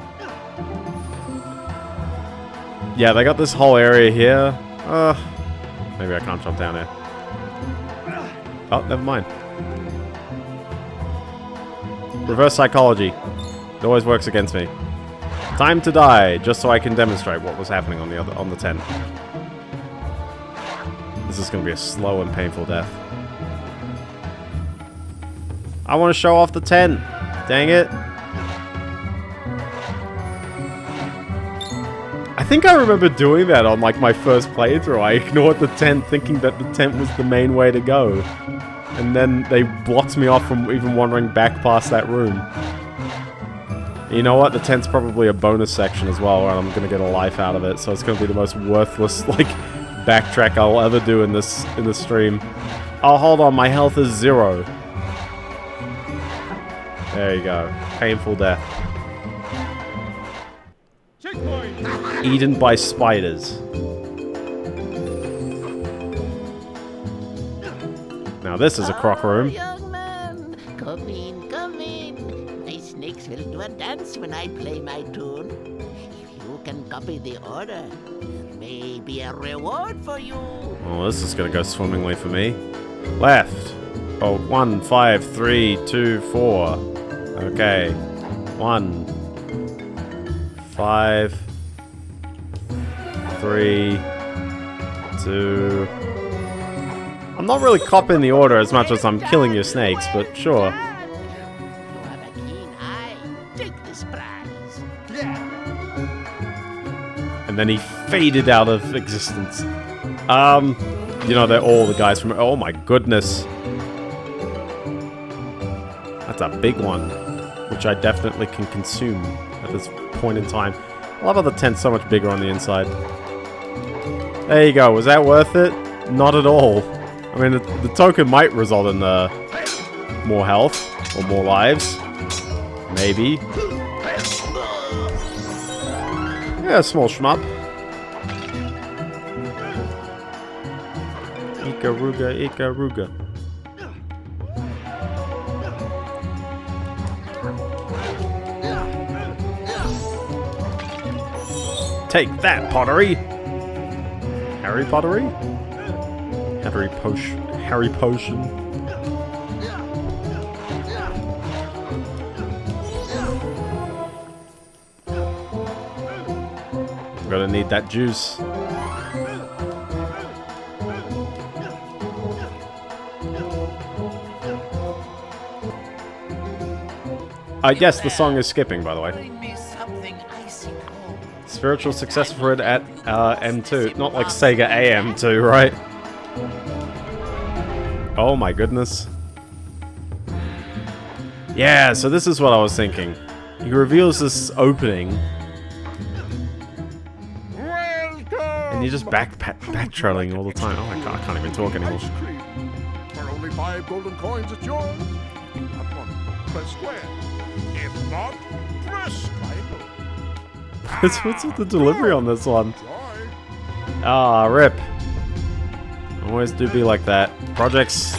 Yeah, they got this whole area here. Maybe I can't jump down here. Oh, never mind. Reverse psychology. It always works against me. Time to die, just so I can demonstrate what was happening on the tent. This is going to be a slow and painful death. I want to show off the tent. Dang it. I think I remember doing that on, like, my first playthrough. I ignored the tent, thinking that the tent was the main way to go. And then they blocked me off from even wandering back past that room. You know what? The tent's probably a bonus section as well, and I'm gonna get a life out of it, so it's gonna be the most worthless, like, backtrack I'll ever do in this stream. Oh, hold on, my health is 0. There you go. Painful death. Eaten by spiders. Now this is a croc room. Young man, come in, come in. My snakes will do a dance when I play my tune. If you can copy the order, there may be a reward for you. Well, this is gonna go swimmingly for me. Left. Oh, 1, 5, 3, 2, 4. Okay. 1, 5, 3, 2. I'm not really copying the order as much as I'm killing your snakes, but sure. You have a keen eye. Take this prize. And then he faded out of existence. You know, they're all the guys from... Oh my goodness. That's a big one, which I definitely can consume at this point in time. I love how the tent's so much bigger on the inside. There you go. Was that worth it? Not at all. I mean, the token might result in more health or more lives. Maybe. Yeah, a small shmup. Ikaruga, Ikaruga. Take that, pottery! Harry Pottery? Harry Potion. I'm gonna need that juice. Yes, the song is skipping, by the way. Bring me something icy cold. Spiritual successor for it at M2. Not like Sega AM2, right? Oh my goodness. Yeah, so this is what I was thinking. He reveals this opening. And you're just backtrailing all the time. Oh my god, I can't even talk anymore. For only 5 golden coins, it's yours. Up one, press square. If not, press triangle. What's with the delivery on this one? Ah, rip. Always do be like that. Projects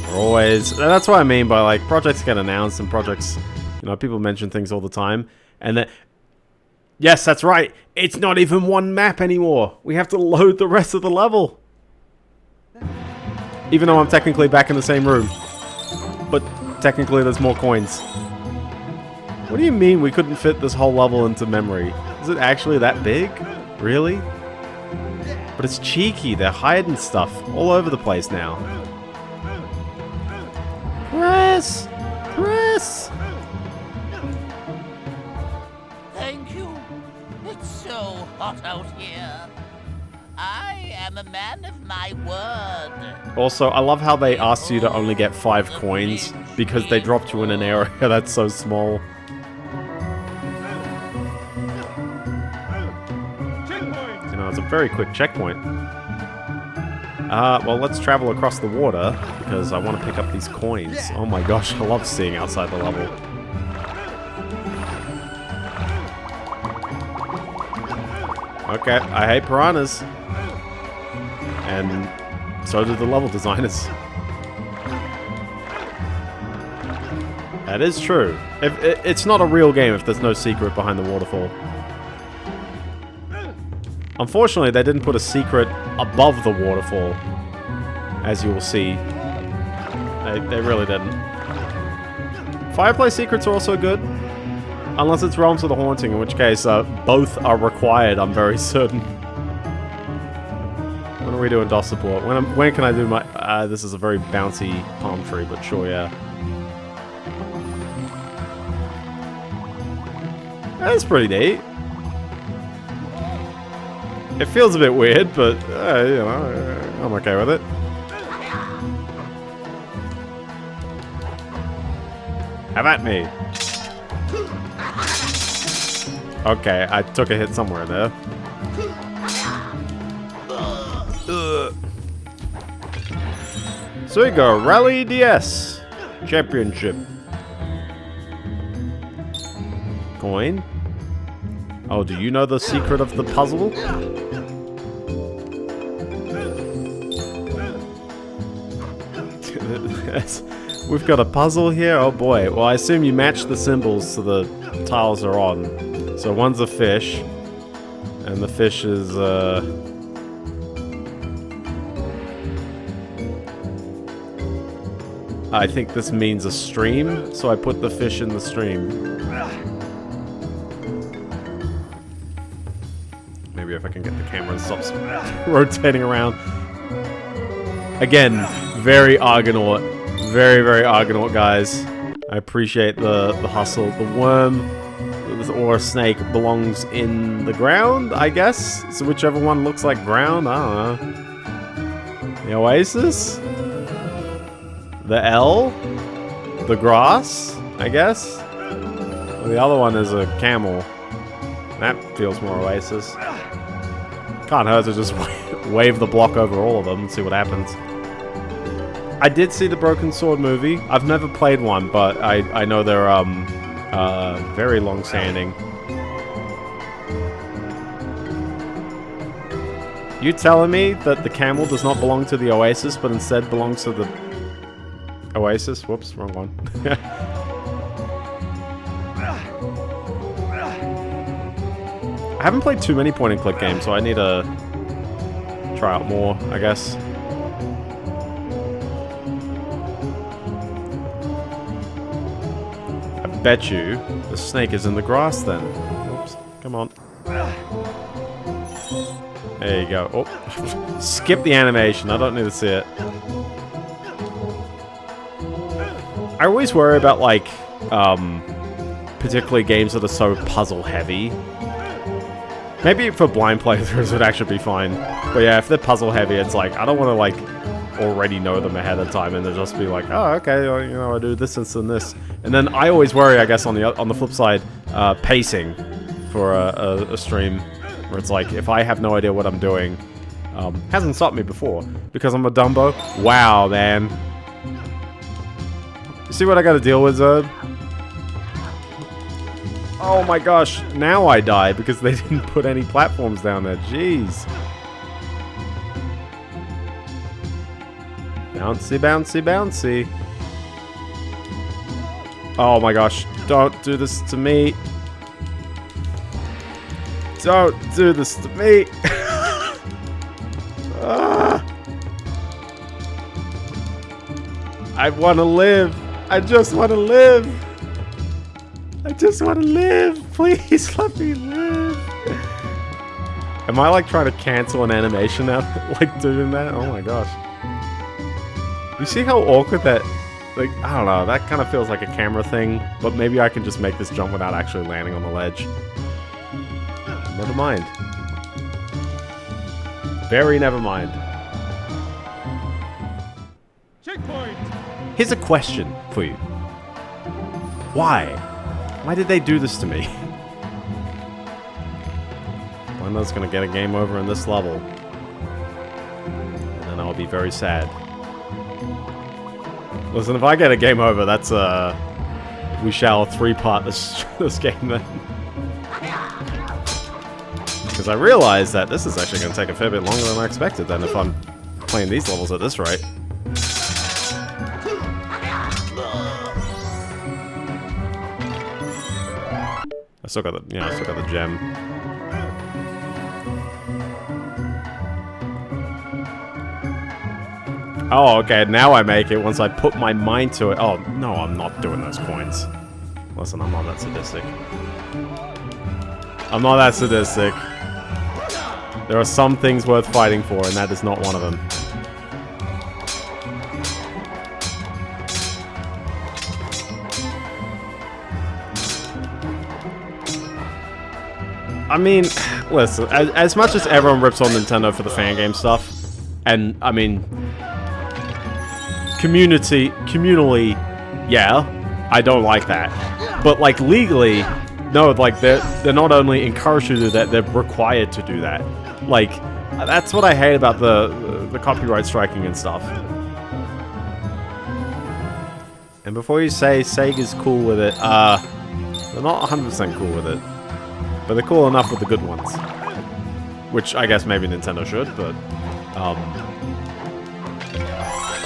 are always... That's what I mean by, like, projects get announced and projects... You know, people mention things all the time. And then... Yes, that's right. It's not even one map anymore. We have to load the rest of the level. Even though I'm technically back in the same room. But technically there's more coins. What do you mean we couldn't fit this whole level into memory? Is it actually that big? Really? But it's cheeky. They're hiding stuff all over the place now. Press! Press! Thank you. It's so hot out here. I am a man of my word. Also, I love how they asked you to only get 5 coins because they dropped you in an area that's so small. You know, it's a very quick checkpoint. Well, let's travel across the water because I want to pick up these coins. Oh my gosh, I love seeing outside the level. Okay, I hate piranhas. And so do the level designers. That is true. It's not a real game if there's no secret behind the waterfall. Unfortunately, they didn't put a secret above the waterfall, as you will see. They really didn't. Fireplace secrets are also good. Unless it's Realms of the Haunting, in which case both are required, I'm very certain. When are we doing DOS support? When can I do my... this is a very bouncy palm tree, but sure, yeah. That's pretty neat. It feels a bit weird, but, you know, I'm okay with it. Have at me. Okay, I took a hit somewhere there. So you go, Rally DS Championship. Coin. Oh, do you know the secret of the puzzle? We've got a puzzle here? Oh boy. Well, I assume you match the symbols to the tiles are on. So one's a fish. And the fish is, I think this means a stream, so I put the fish in the stream. Maybe if I can get the camera to stop rotating around. Again, very Argonaut. Very, very Argonaut, guys. I appreciate the hustle. The worm or a snake belongs in the ground, I guess? So whichever one looks like ground, I don't know. The oasis? The L? The grass, I guess? Well, the other one is a camel. That feels more oasis. Can't hurt to just wave the block over all of them and see what happens. I did see the Broken Sword movie. I've never played one, but I know they're very long-standing. You telling me that the camel does not belong to the oasis, but instead belongs to the oasis? Whoops, wrong one. I haven't played too many point-and-click games, so I need to try out more, I guess. I bet you the snake is in the grass then. Oops, come on. There you go. Oh, skip the animation. I don't need to see it. I always worry about, like, particularly games that are so puzzle heavy. Maybe for blind playthroughs it would actually be fine. But yeah, if they're puzzle heavy, it's like, I don't want to like already know them ahead of time and they'll just be like, oh, okay, well, you know, I do this and this. And then I always worry, I guess, on the flip side, pacing for a stream. Where it's like, if I have no idea what I'm doing, hasn't stopped me before. Because I'm a Dumbo. Wow, man. You see what I gotta deal with, Zerd? Oh my gosh, now I die because they didn't put any platforms down there. Jeez. Bouncy, bouncy, bouncy. Oh my gosh, don't do this to me. Don't do this to me. I want to live. I just want to live. I just want to live. Please let me live. Am I like trying to cancel an animation out, like doing that? Oh my gosh. You see how awkward that, like, I don't know, that kind of feels like a camera thing, but maybe I can just make this jump without actually landing on the ledge. Never mind. Very never mind. Checkpoint! Here's a question for you. Why? Why did they do this to me? Blender's gonna get a game over in this level. And then I'll be very sad. Listen, if I get a game over, that's we shall three-part this game then. Because I realize that this is actually going to take a fair bit longer than I expected then if I'm playing these levels at this rate. I still got the, I still got the gem. Oh, okay, now I make it once I put my mind to it. Oh, no, I'm not doing those coins. Listen, I'm not that sadistic. I'm not that sadistic. There are some things worth fighting for, and that is not one of them. I mean, listen, as much as everyone rips on Nintendo for the fan game stuff, and, I mean, communally, yeah, I don't like that. But, like, legally, no, like, they're not only encouraged to do that, they're required to do that. Like, that's what I hate about the copyright striking and stuff. And before you say Sega's cool with it, they're not 100% cool with it. But they're cool enough with the good ones. Which I guess maybe Nintendo should, but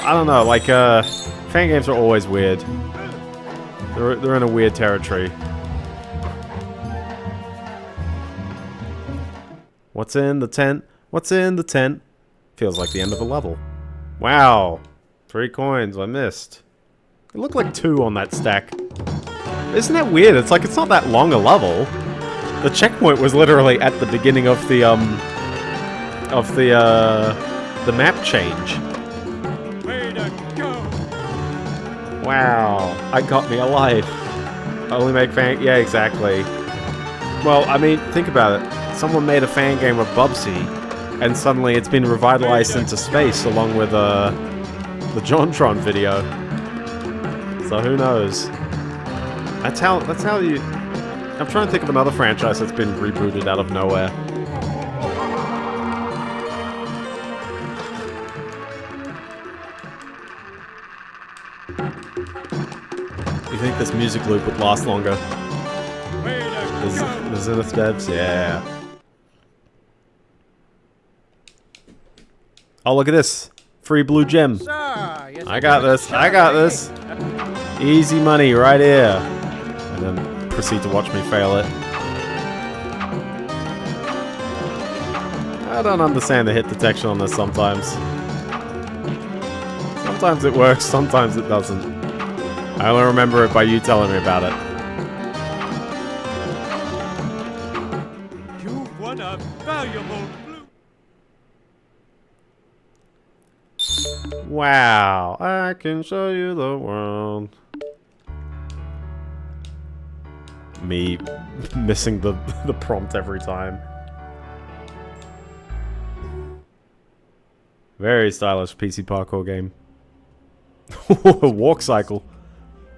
I don't know, like, fan games are always weird. They're in a weird territory. What's in the tent? What's in the tent? Feels like the end of a level. Wow. 3 coins I missed. It looked like 2 on that stack. Isn't that weird? It's like it's not that long a level. The checkpoint was literally at the beginning of the map change. Way to go! Wow, I got me alive. Only make fan... Yeah, exactly. Well, I mean, think about it. Someone made a fan game of Bubsy, and suddenly it's been revitalized into space along with the JonTron video. So who knows? That's how you... I'm trying to think of another franchise that's been rebooted out of nowhere. You think this music loop would last longer? The Zenith devs? Yeah. Oh, look at this. Free blue gem. I got this. I got this. Easy money right here. And then proceed to watch me fail it. I don't understand the hit detection on this sometimes. Sometimes it works, sometimes it doesn't. I only remember it by you telling me about it. You've won a valuable blue. Wow, I can show you the world. Me missing the prompt every time. Very stylish PC parkour game. Walk cycle.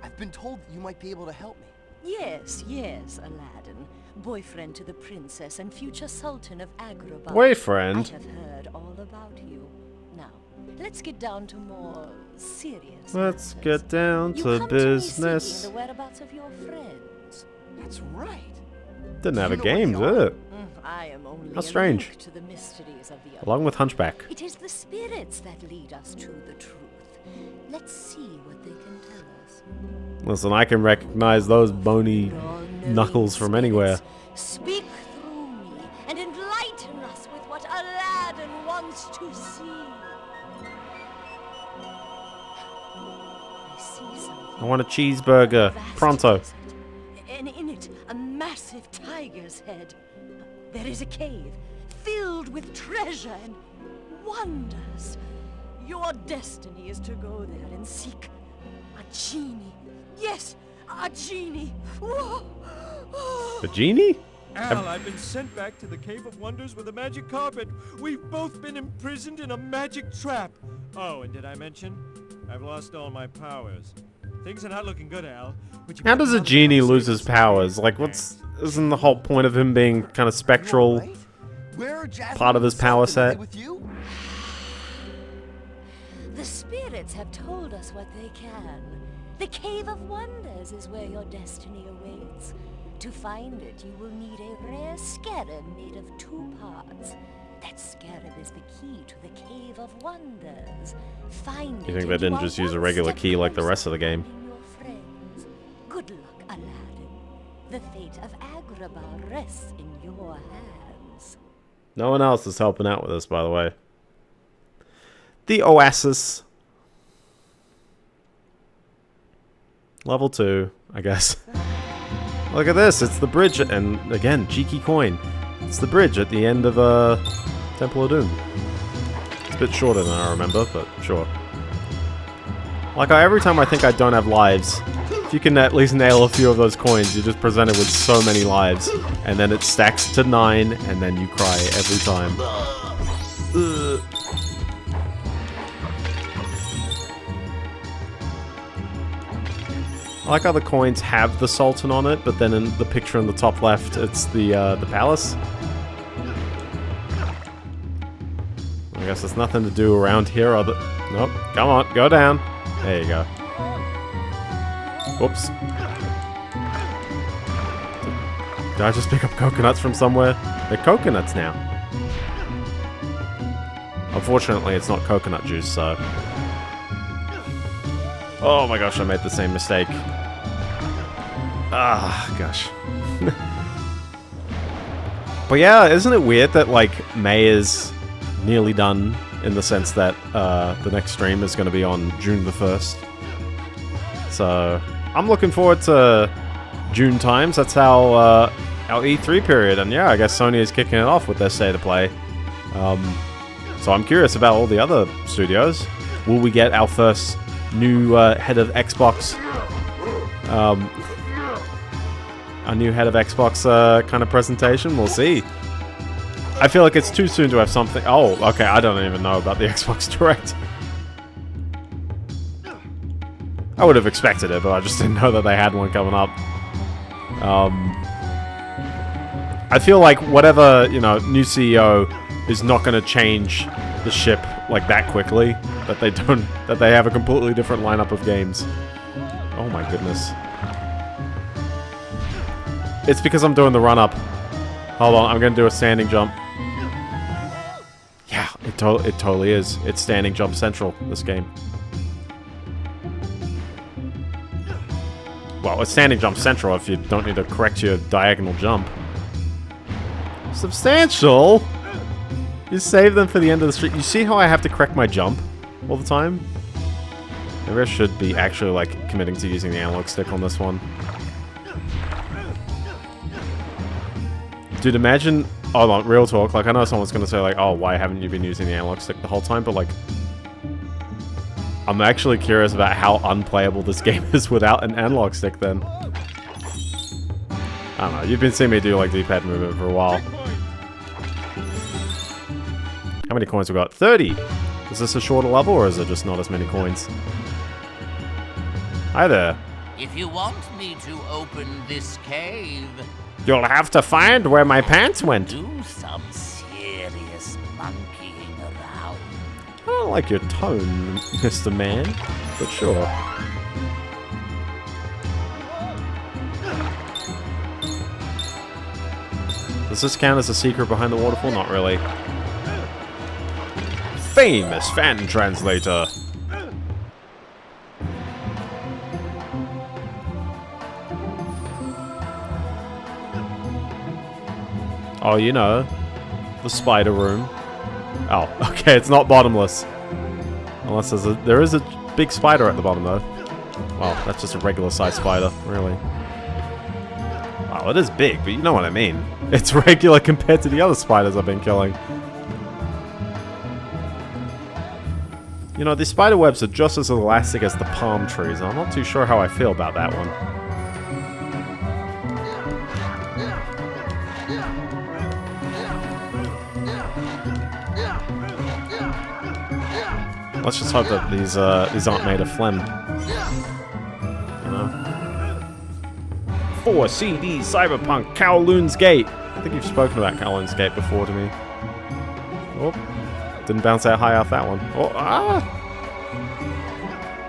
I've been told that you might be able to help me. Yes, yes, Aladdin. Boyfriend to the princess and future sultan of Agrabah. Boyfriend? I have heard all about you. Now, let's get down to more serious Let's matters. get down You to come business. To me seeking the whereabouts of your friends. That's right. Didn't have a You know game, what they did it? I am only How a strange. link to the mysteries of the Along with Hunchback. It is the spirits that lead us to the truth. Let's see what they can tell us. Listen, I can recognize those bony knuckles from anywhere. Speak through me and enlighten us with what Aladdin wants to see. I see something. I want a cheeseburger. Pronto. And in it, a massive tiger's head. There is a cave filled with treasure and wonders. Your destiny is to go there and seek a genie. Yes, a genie. Whoa. The genie? Al, I've been sent back to the Cave of Wonders with a magic carpet. We've both been imprisoned in a magic trap. Oh, and did I mention? I've lost all my powers. Things are not looking good, Al. How does a genie lose his powers? Like, isn't the whole point of him being kind of spectral part of his power set? The spirits have told us what they can. The Cave of Wonders is where your destiny awaits. To find it, you will need a rare scarab made of 2 parts. That scarab is the key to the Cave of Wonders. Find it. You think they didn't just use a regular key like the rest of the game? Your friends. Good luck, Aladdin. The fate of Agrabah rests in your hands. No one else is helping out with this, by the way. The Oasis. Level 2, I guess. Look at this, it's the bridge, and again, cheeky coin. It's the bridge at the end of Temple of Doom. It's a bit shorter than I remember, but sure. Like, every time I think I don't have lives, if you can at least nail a few of those coins, you're just presented with so many lives. And then it stacks to 9, and then you cry every time. Ugh. I like how the coins have the Sultan on it, but then in the picture in the top left, it's the palace. I guess there's nothing to do around here other... Nope, come on, go down. There you go. Whoops. Did I just pick up coconuts from somewhere? They're coconuts now. Unfortunately, it's not coconut juice, so... Oh my gosh, I made the same mistake. Ah, gosh. But yeah, isn't it weird that, like, May is nearly done in the sense that the next stream is going to be on June the 1st. So, I'm looking forward to June times. That's how our E3 period, and yeah, I guess Sony is kicking it off with their State of Play. So I'm curious about all the other studios. Will we get our first new head of Xbox? A new head of Xbox kind of presentation? We'll see. I feel like it's too soon to have something... Oh, okay, I don't even know about the Xbox Direct. I would have expected it, but I just didn't know that they had one coming up. I feel like whatever, you know, new CEO is not going to change the ship like that quickly. That they have a completely different lineup of games. Oh my goodness. It's because I'm doing the run-up. Hold on, I'm going to do a standing jump. Yeah, it totally is. It's standing jump central, this game. Well, it's standing jump central if you don't need to correct your diagonal jump. Substantial? You save them for the end of the street. You see how I have to correct my jump all the time? Maybe I should be actually, like, committing to using the analog stick on this one. Dude, imagine... Hold on, real talk. Like, I know someone's gonna say, like, oh, why haven't you been using the analog stick the whole time? But, like... I'm actually curious about how unplayable this game is without an analog stick, then. I don't know. You've been seeing me do like D-pad movement for a while. How many coins we got? 30! Is this a shorter level or is it just not as many coins? Hi there. If you want me to open this cave, You'll have to find where my pants went. do some serious monkeying around. I don't like your tone, Mr. Man, but sure. Does this count as a secret behind the waterfall? Not really. Famous fan translator. Oh, you know, the spider room. Oh, okay, it's not bottomless. Unless there is a big spider at the bottom, though. Well, that's just a regular sized spider, really. Wow, it is big, but you know what I mean. It's regular compared to the other spiders I've been killing. You know, these spider webs are just as elastic as the palm trees, and I'm not too sure how I feel about that one. Let's just hope that these aren't made of phlegm. You know? 4 CD Cyberpunk Kowloon's Gate. I think you've spoken about Kowloon's Gate before to me. Oh, didn't bounce out high off that one. Oh, ah!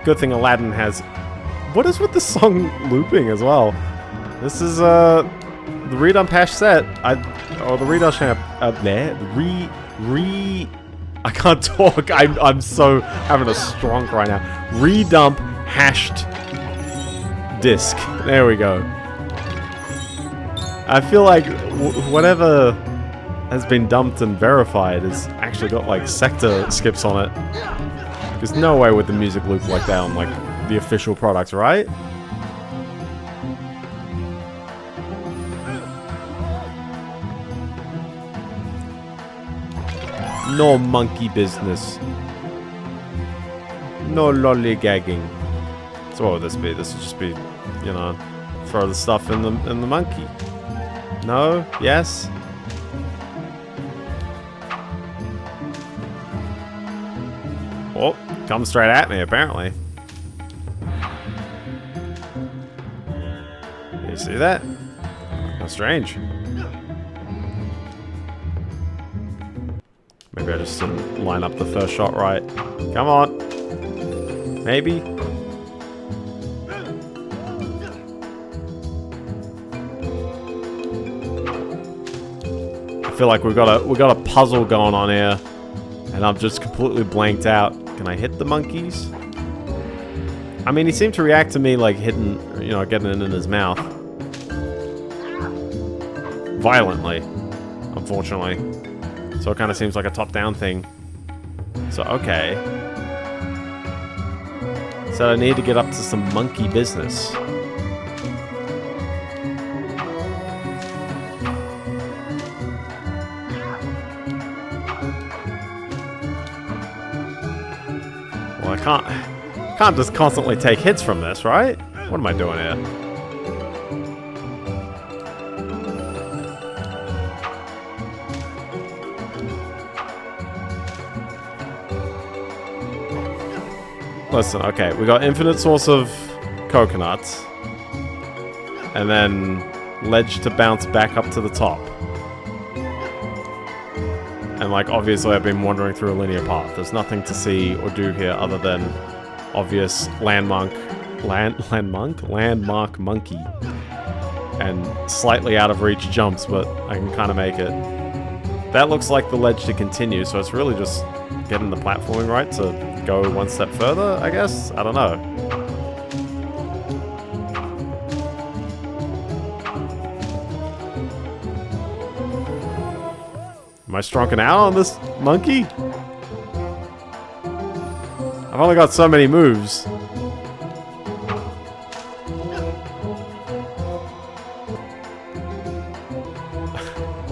Good thing Aladdin has. What is with the song looping as well? This is the Redump hash set. Or the Redump I can't talk. I'm so having a stronk right now. Redump hashed disk. There we go. I feel like whatever has been dumped and verified has actually got like sector skips on it. There's no way with the music loop like that on like the official product, right? No monkey business. No lollygagging. So what would this be? This would just be, you know, throw the stuff in the monkey. No? Yes? Oh, come straight at me apparently. You see that? How strange. Maybe I just didn't line up the first shot right. Come on. Maybe. I feel like we got a puzzle going on here, and I'm just completely blanked out. Can I hit the monkeys? I mean, he seemed to react to me like hitting, you know, getting it in his mouth. Violently, unfortunately. So it kind of seems like a top-down thing. So, okay. So I need to get up to some monkey business. Well, I can't just constantly take hits from this, right? What am I doing here? Listen, okay, we got infinite source of coconuts. And then ledge to bounce back up to the top. And like, obviously I've been wandering through a linear path. There's nothing to see or do here other than obvious landmark monkey. And slightly out of reach jumps, but I can kind of make it. That looks like the ledge to continue, so it's really just getting the platforming right to go one step further, I guess? I don't know. Am I stronking out on this monkey? I've only got so many moves.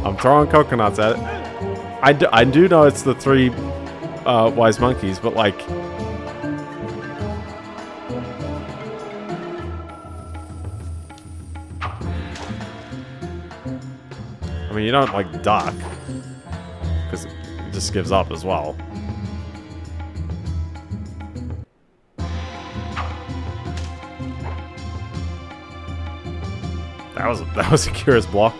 I'm throwing coconuts at it. I do know it's the 3 wise monkeys, but like... mean, you don't, like, duck. Because it just gives up as well. That was a curious block.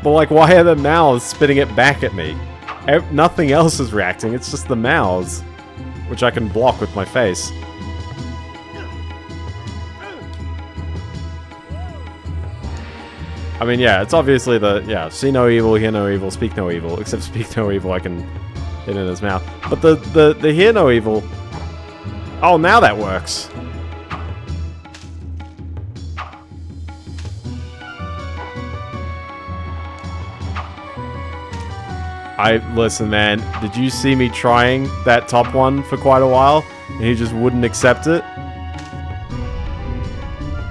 But, like, why are the mouths spitting it back at me? Nothing else is reacting, it's just the mouths. Which I can block with my face. I mean, yeah, it's obviously see no evil, hear no evil, speak no evil. Except speak no evil, I can hit in his mouth. But the hear no evil... Oh, now that works. Listen, man, did you see me trying that top one for quite a while? And he just wouldn't accept it?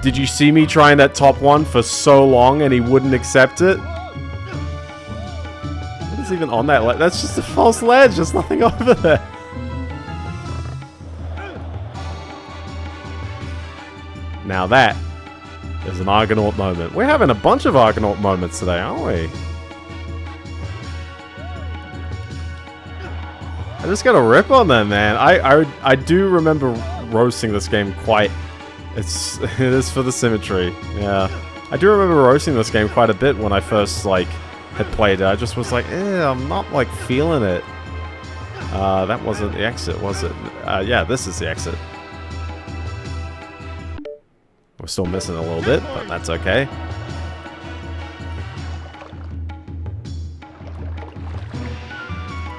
Did you see me trying that top one for so long and he wouldn't accept it? What is even on that ledge? That's just a false ledge, there's nothing over there. Now that is an Argonaut moment. We're having a bunch of Argonaut moments today, aren't we? I just got a rip on them, man. I do remember roasting this game quite... It is for the symmetry, yeah. I do remember roasting this game quite a bit when I first, like, had played it. I just was like, I'm not, like, feeling it. That wasn't the exit, was it? Yeah, this is the exit. We're still missing a little bit, but that's okay.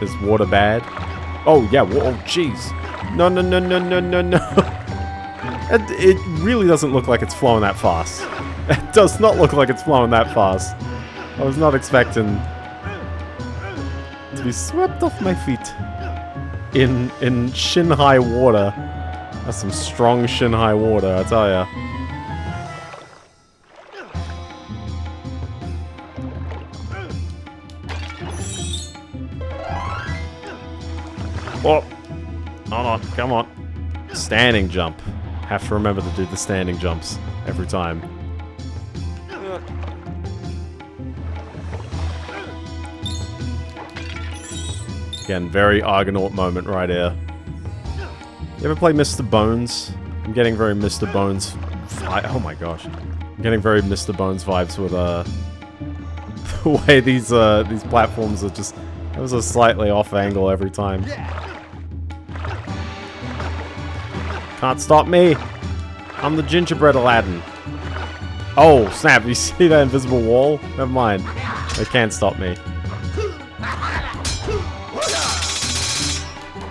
Is water bad? Oh, yeah, oh, jeez. No. It really doesn't look like it's flowing that fast. It does not look like it's flowing that fast. I was not expecting to be swept off my feet in shin-high water. That's some strong shin-high water, I tell ya. Oh, hold on, come on. Standing jump. Have to remember to do the standing jumps every time. Again, very Argonaut moment right here. You ever play Mr. Bones? I'm getting very Mr. Bones... Oh my gosh. I'm getting very Mr. Bones vibes with the way these platforms are just... It was a slightly off angle every time. Can't stop me! I'm the gingerbread Aladdin. Oh, snap, you see that invisible wall? Never mind. They can't stop me.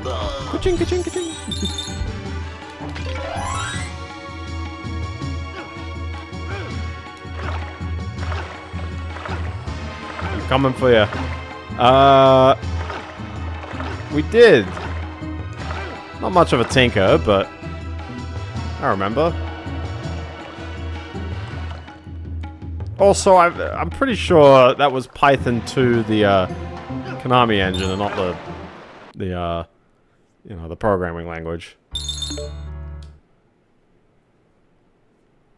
Ka-ching, ka-ching, ka-ching. I'm coming for you. We did. Not much of a tinker, but I remember. Also, I'm pretty sure that was Python 2, the Konami engine, and not the you know, the programming language.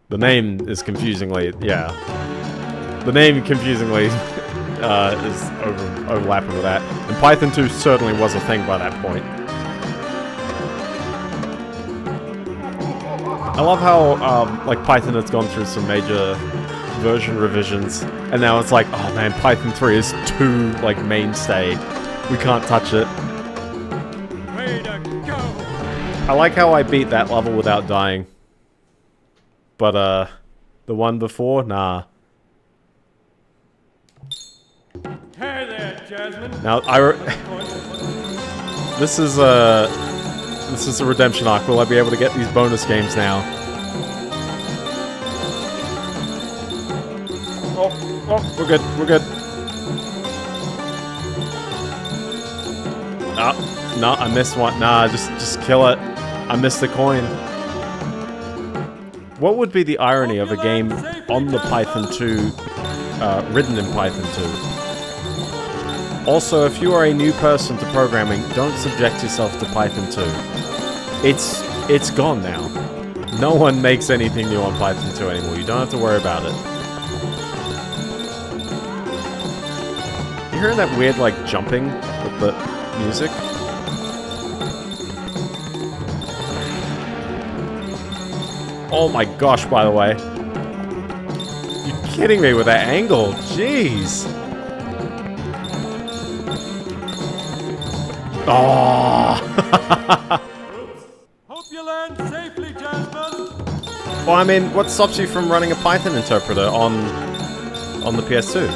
The name is confusingly, yeah. The name confusingly is overlapping with that. And Python 2 certainly was a thing by that point. I love how, like, Python has gone through some major version revisions, and now it's like, oh man, Python 3 is too, like, mainstay. We can't touch it. Way to go! I like how I beat that level without dying. But, the one before? Nah. Hey there, Jasmine. Now, this is a redemption arc. Will I be able to get these bonus games now? Oh, we're good, we're good. Oh, no, I missed one. Nah, just kill it. I missed the coin. What would be the irony of a game on the Python 2, written in Python 2? Also, if you are a new person to programming, don't subject yourself to Python 2. It's gone now. No one makes anything new on Python 2 anymore. You don't have to worry about it. You hearing that weird, like, jumping with the music? Oh my gosh, by the way. You're kidding me with that angle. Jeez. Oh. Hope you land safely, Jasmine. Well, I mean, what stops you from running a Python interpreter on the PS2?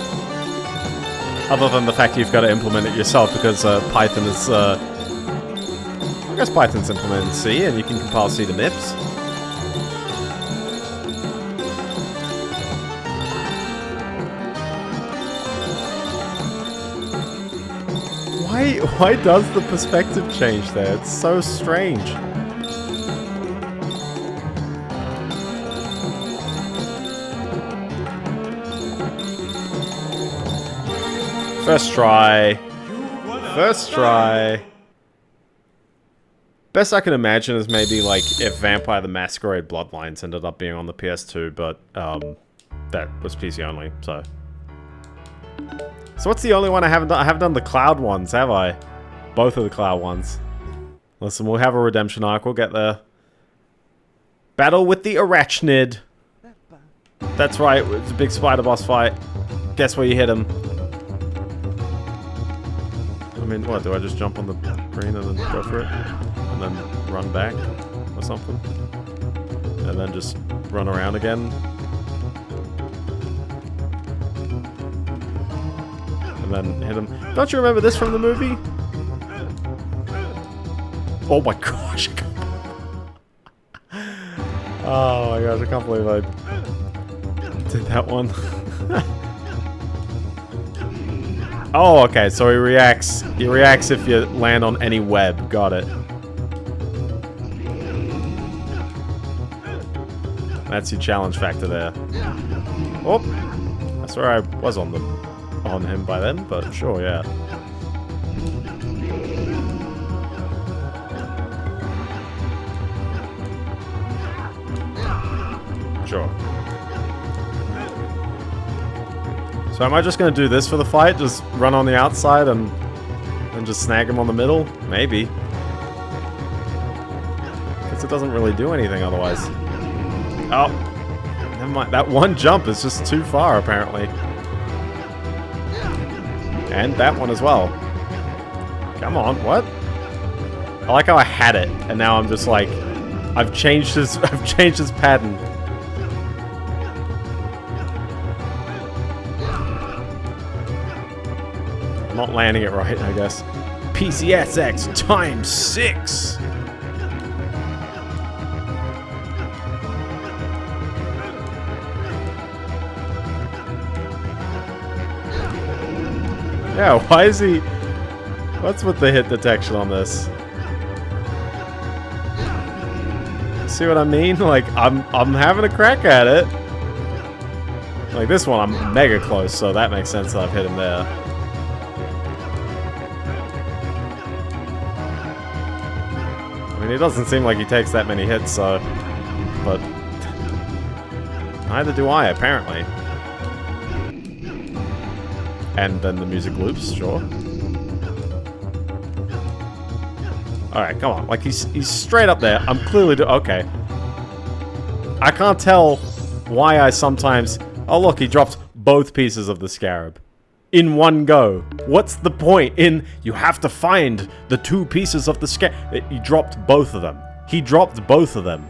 Other than the fact you've got to implement it yourself because Python is, I guess Python's implemented in C and you can compile C to MIPS. Why does the perspective change there? It's so strange. First try. First try. Best I can imagine is maybe like if Vampire the Masquerade Bloodlines ended up being on the PS2, but that was PC only, so. So what's the only one I haven't done? I haven't done the Cloud ones, have I? Both of the Cloud ones. Listen, we'll have a redemption arc, we'll get there. Battle with the Arachnid. That's right, it's a big spider boss fight. Guess where you hit him. I mean, what, do I just jump on the green and then go for it? And then run back or something? And then just run around again? And then hit him. Don't you remember this from the movie? Oh my gosh. Oh my gosh, I can't believe I did that one. Oh, okay, so he reacts if you land on any web. Got it. That's your challenge factor there. Oh, I swear I was on him by then, but sure, yeah. Sure. So am I just gonna do this for the fight? Just run on the outside and just snag him on the middle? Maybe. Because it doesn't really do anything otherwise. Oh, never mind. That one jump is just too far, apparently. And that one as well. Come on, what? I like how I had it, and now I'm just like, I've changed his pattern. I'm not landing it right, I guess. PCSX times 6. Yeah, why is he... What's with the hit detection on this? See what I mean? Like, I'm having a crack at it. Like, this one, I'm mega close, so that makes sense that I've hit him there. I mean, it doesn't seem like he takes that many hits, so... But... Neither do I, apparently. And then the music loops, sure. Alright, come on. Like, he's straight up there. I'm clearly okay. I can't tell why I sometimes... Oh, look, he dropped both pieces of the scarab. In one go. What's the point in... You have to find the 2 pieces of the scarab... He dropped both of them. He dropped both of them.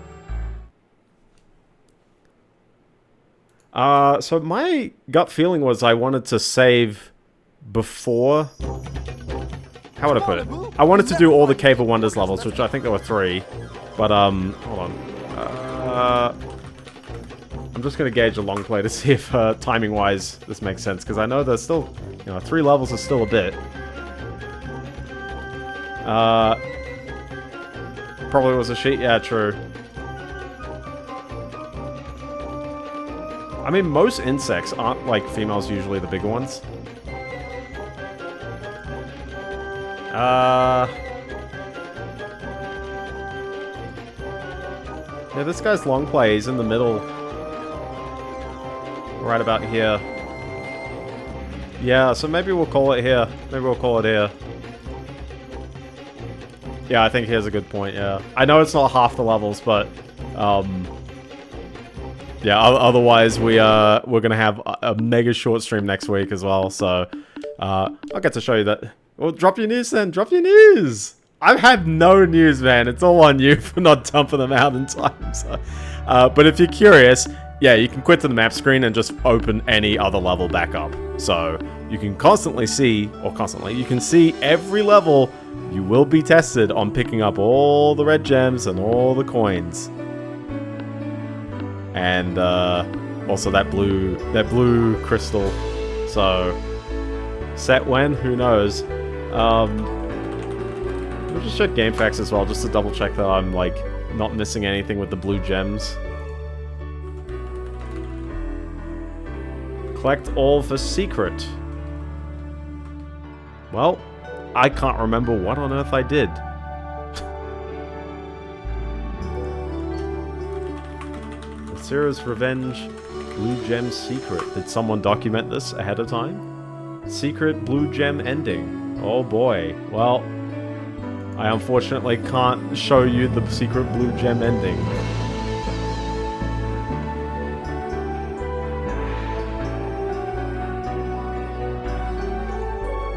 So my gut feeling was I wanted to save before... How would I put it? I wanted to do all the Cave of Wonders levels, which I think there were 3. But, hold on. I'm just gonna gauge a long play to see if, timing-wise, this makes sense. Because I know there's still, you know, 3 levels is still a bit. Probably was a sheet? Yeah, true. I mean, most insects aren't, like, females usually the bigger ones. Yeah, this guy's long play. He's in the middle. Right about here. Yeah, so maybe we'll call it here. Maybe we'll call it here. Yeah, I think here's a good point, yeah. I know it's not half the levels, but... yeah, otherwise we're gonna have a mega short stream next week as well, so... I'll get to show you that. Well, drop your news then. Drop your news! I've had no news, man. It's all on you for not dumping them out in time, so... but if you're curious... Yeah, you can quit to the map screen and just open any other level back up. So, you can constantly see, you can see every level you will be tested on picking up all the red gems and all the coins. And, also that blue crystal. So, set when? Who knows? We'll just check game facts as well, just to double check that I'm, like, not missing anything with the blue gems. Collect all for secret. Well, I can't remember what on earth I did. Nasira's Revenge Blue Gem Secret. Did someone document this ahead of time? Secret Blue Gem ending. Oh boy. Well, I unfortunately can't show you the secret Blue Gem ending.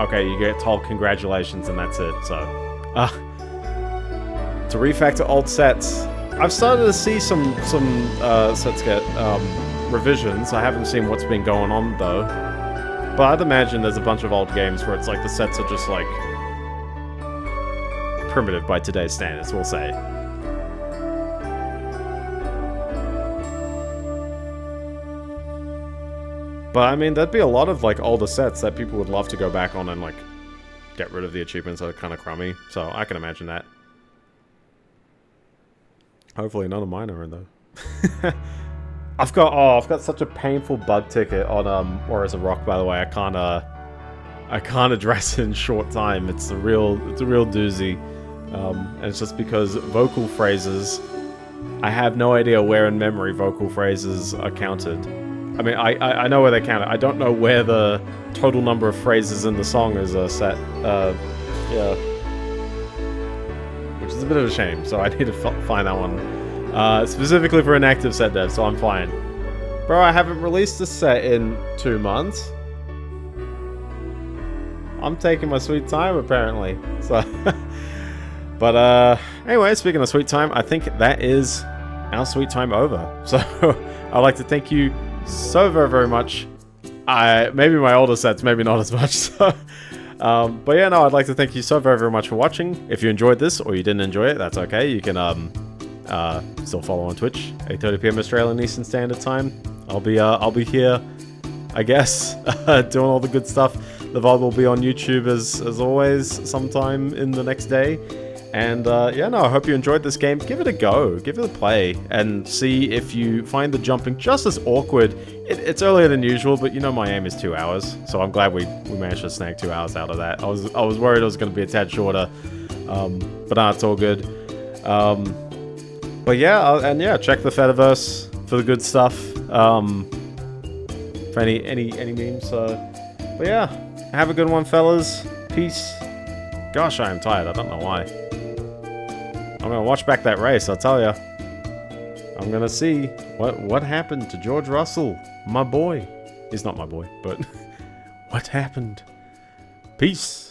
Okay, you get told congratulations and that's it, so... to refactor old sets. I've started to see some sets get revisions. I haven't seen what's been going on, though. But I'd imagine there's a bunch of old games where it's like the sets are just, like... primitive by today's standards, we'll say. But, I mean, there'd be a lot of, like, older sets that people would love to go back on and, like, get rid of the achievements that are kind of crummy. So, I can imagine that. Hopefully none of mine are in, though. I've got such a painful bug ticket on, War as a Rock, by the way. I can't address it in short time. It's a real doozy. And it's just because vocal phrases... I have no idea where in memory vocal phrases are counted. I mean, I know where they count it. I don't know where the total number of phrases in the song is set. Yeah. Which is a bit of a shame, so I need to find that one. Specifically for an active set dev, so I'm fine. Bro, I haven't released a set in 2 months. I'm taking my sweet time, apparently. So, but, anyway, speaking of sweet time, I think that is our sweet time over. So, I'd like to thank you so very, very much. Maybe my older sets, maybe not as much. So, but yeah, no, I'd like to thank you so very, very much for watching. If you enjoyed this or you didn't enjoy it, that's okay. You can still follow on Twitch, 8:30 PM Australian Eastern Standard Time. I'll be here, I guess, doing all the good stuff. The VOD will be on YouTube as always, sometime in the next day. And yeah, no, I hope you enjoyed this game. Give it a go, give it a play, and see if you find the jumping just as awkward. It's earlier than usual, but you know my aim is 2 hours, so I'm glad we managed to snag 2 hours out of that. I was worried it was going to be a tad shorter, but no, it's all good. But yeah, and yeah, check the Fediverse for the good stuff. For any memes. But yeah, have a good one, fellas. Peace. Gosh, I am tired. I don't know why. I'm gonna watch back that race, I'll tell ya. I'm gonna see what happened to George Russell, my boy. He's not my boy, but what happened? Peace.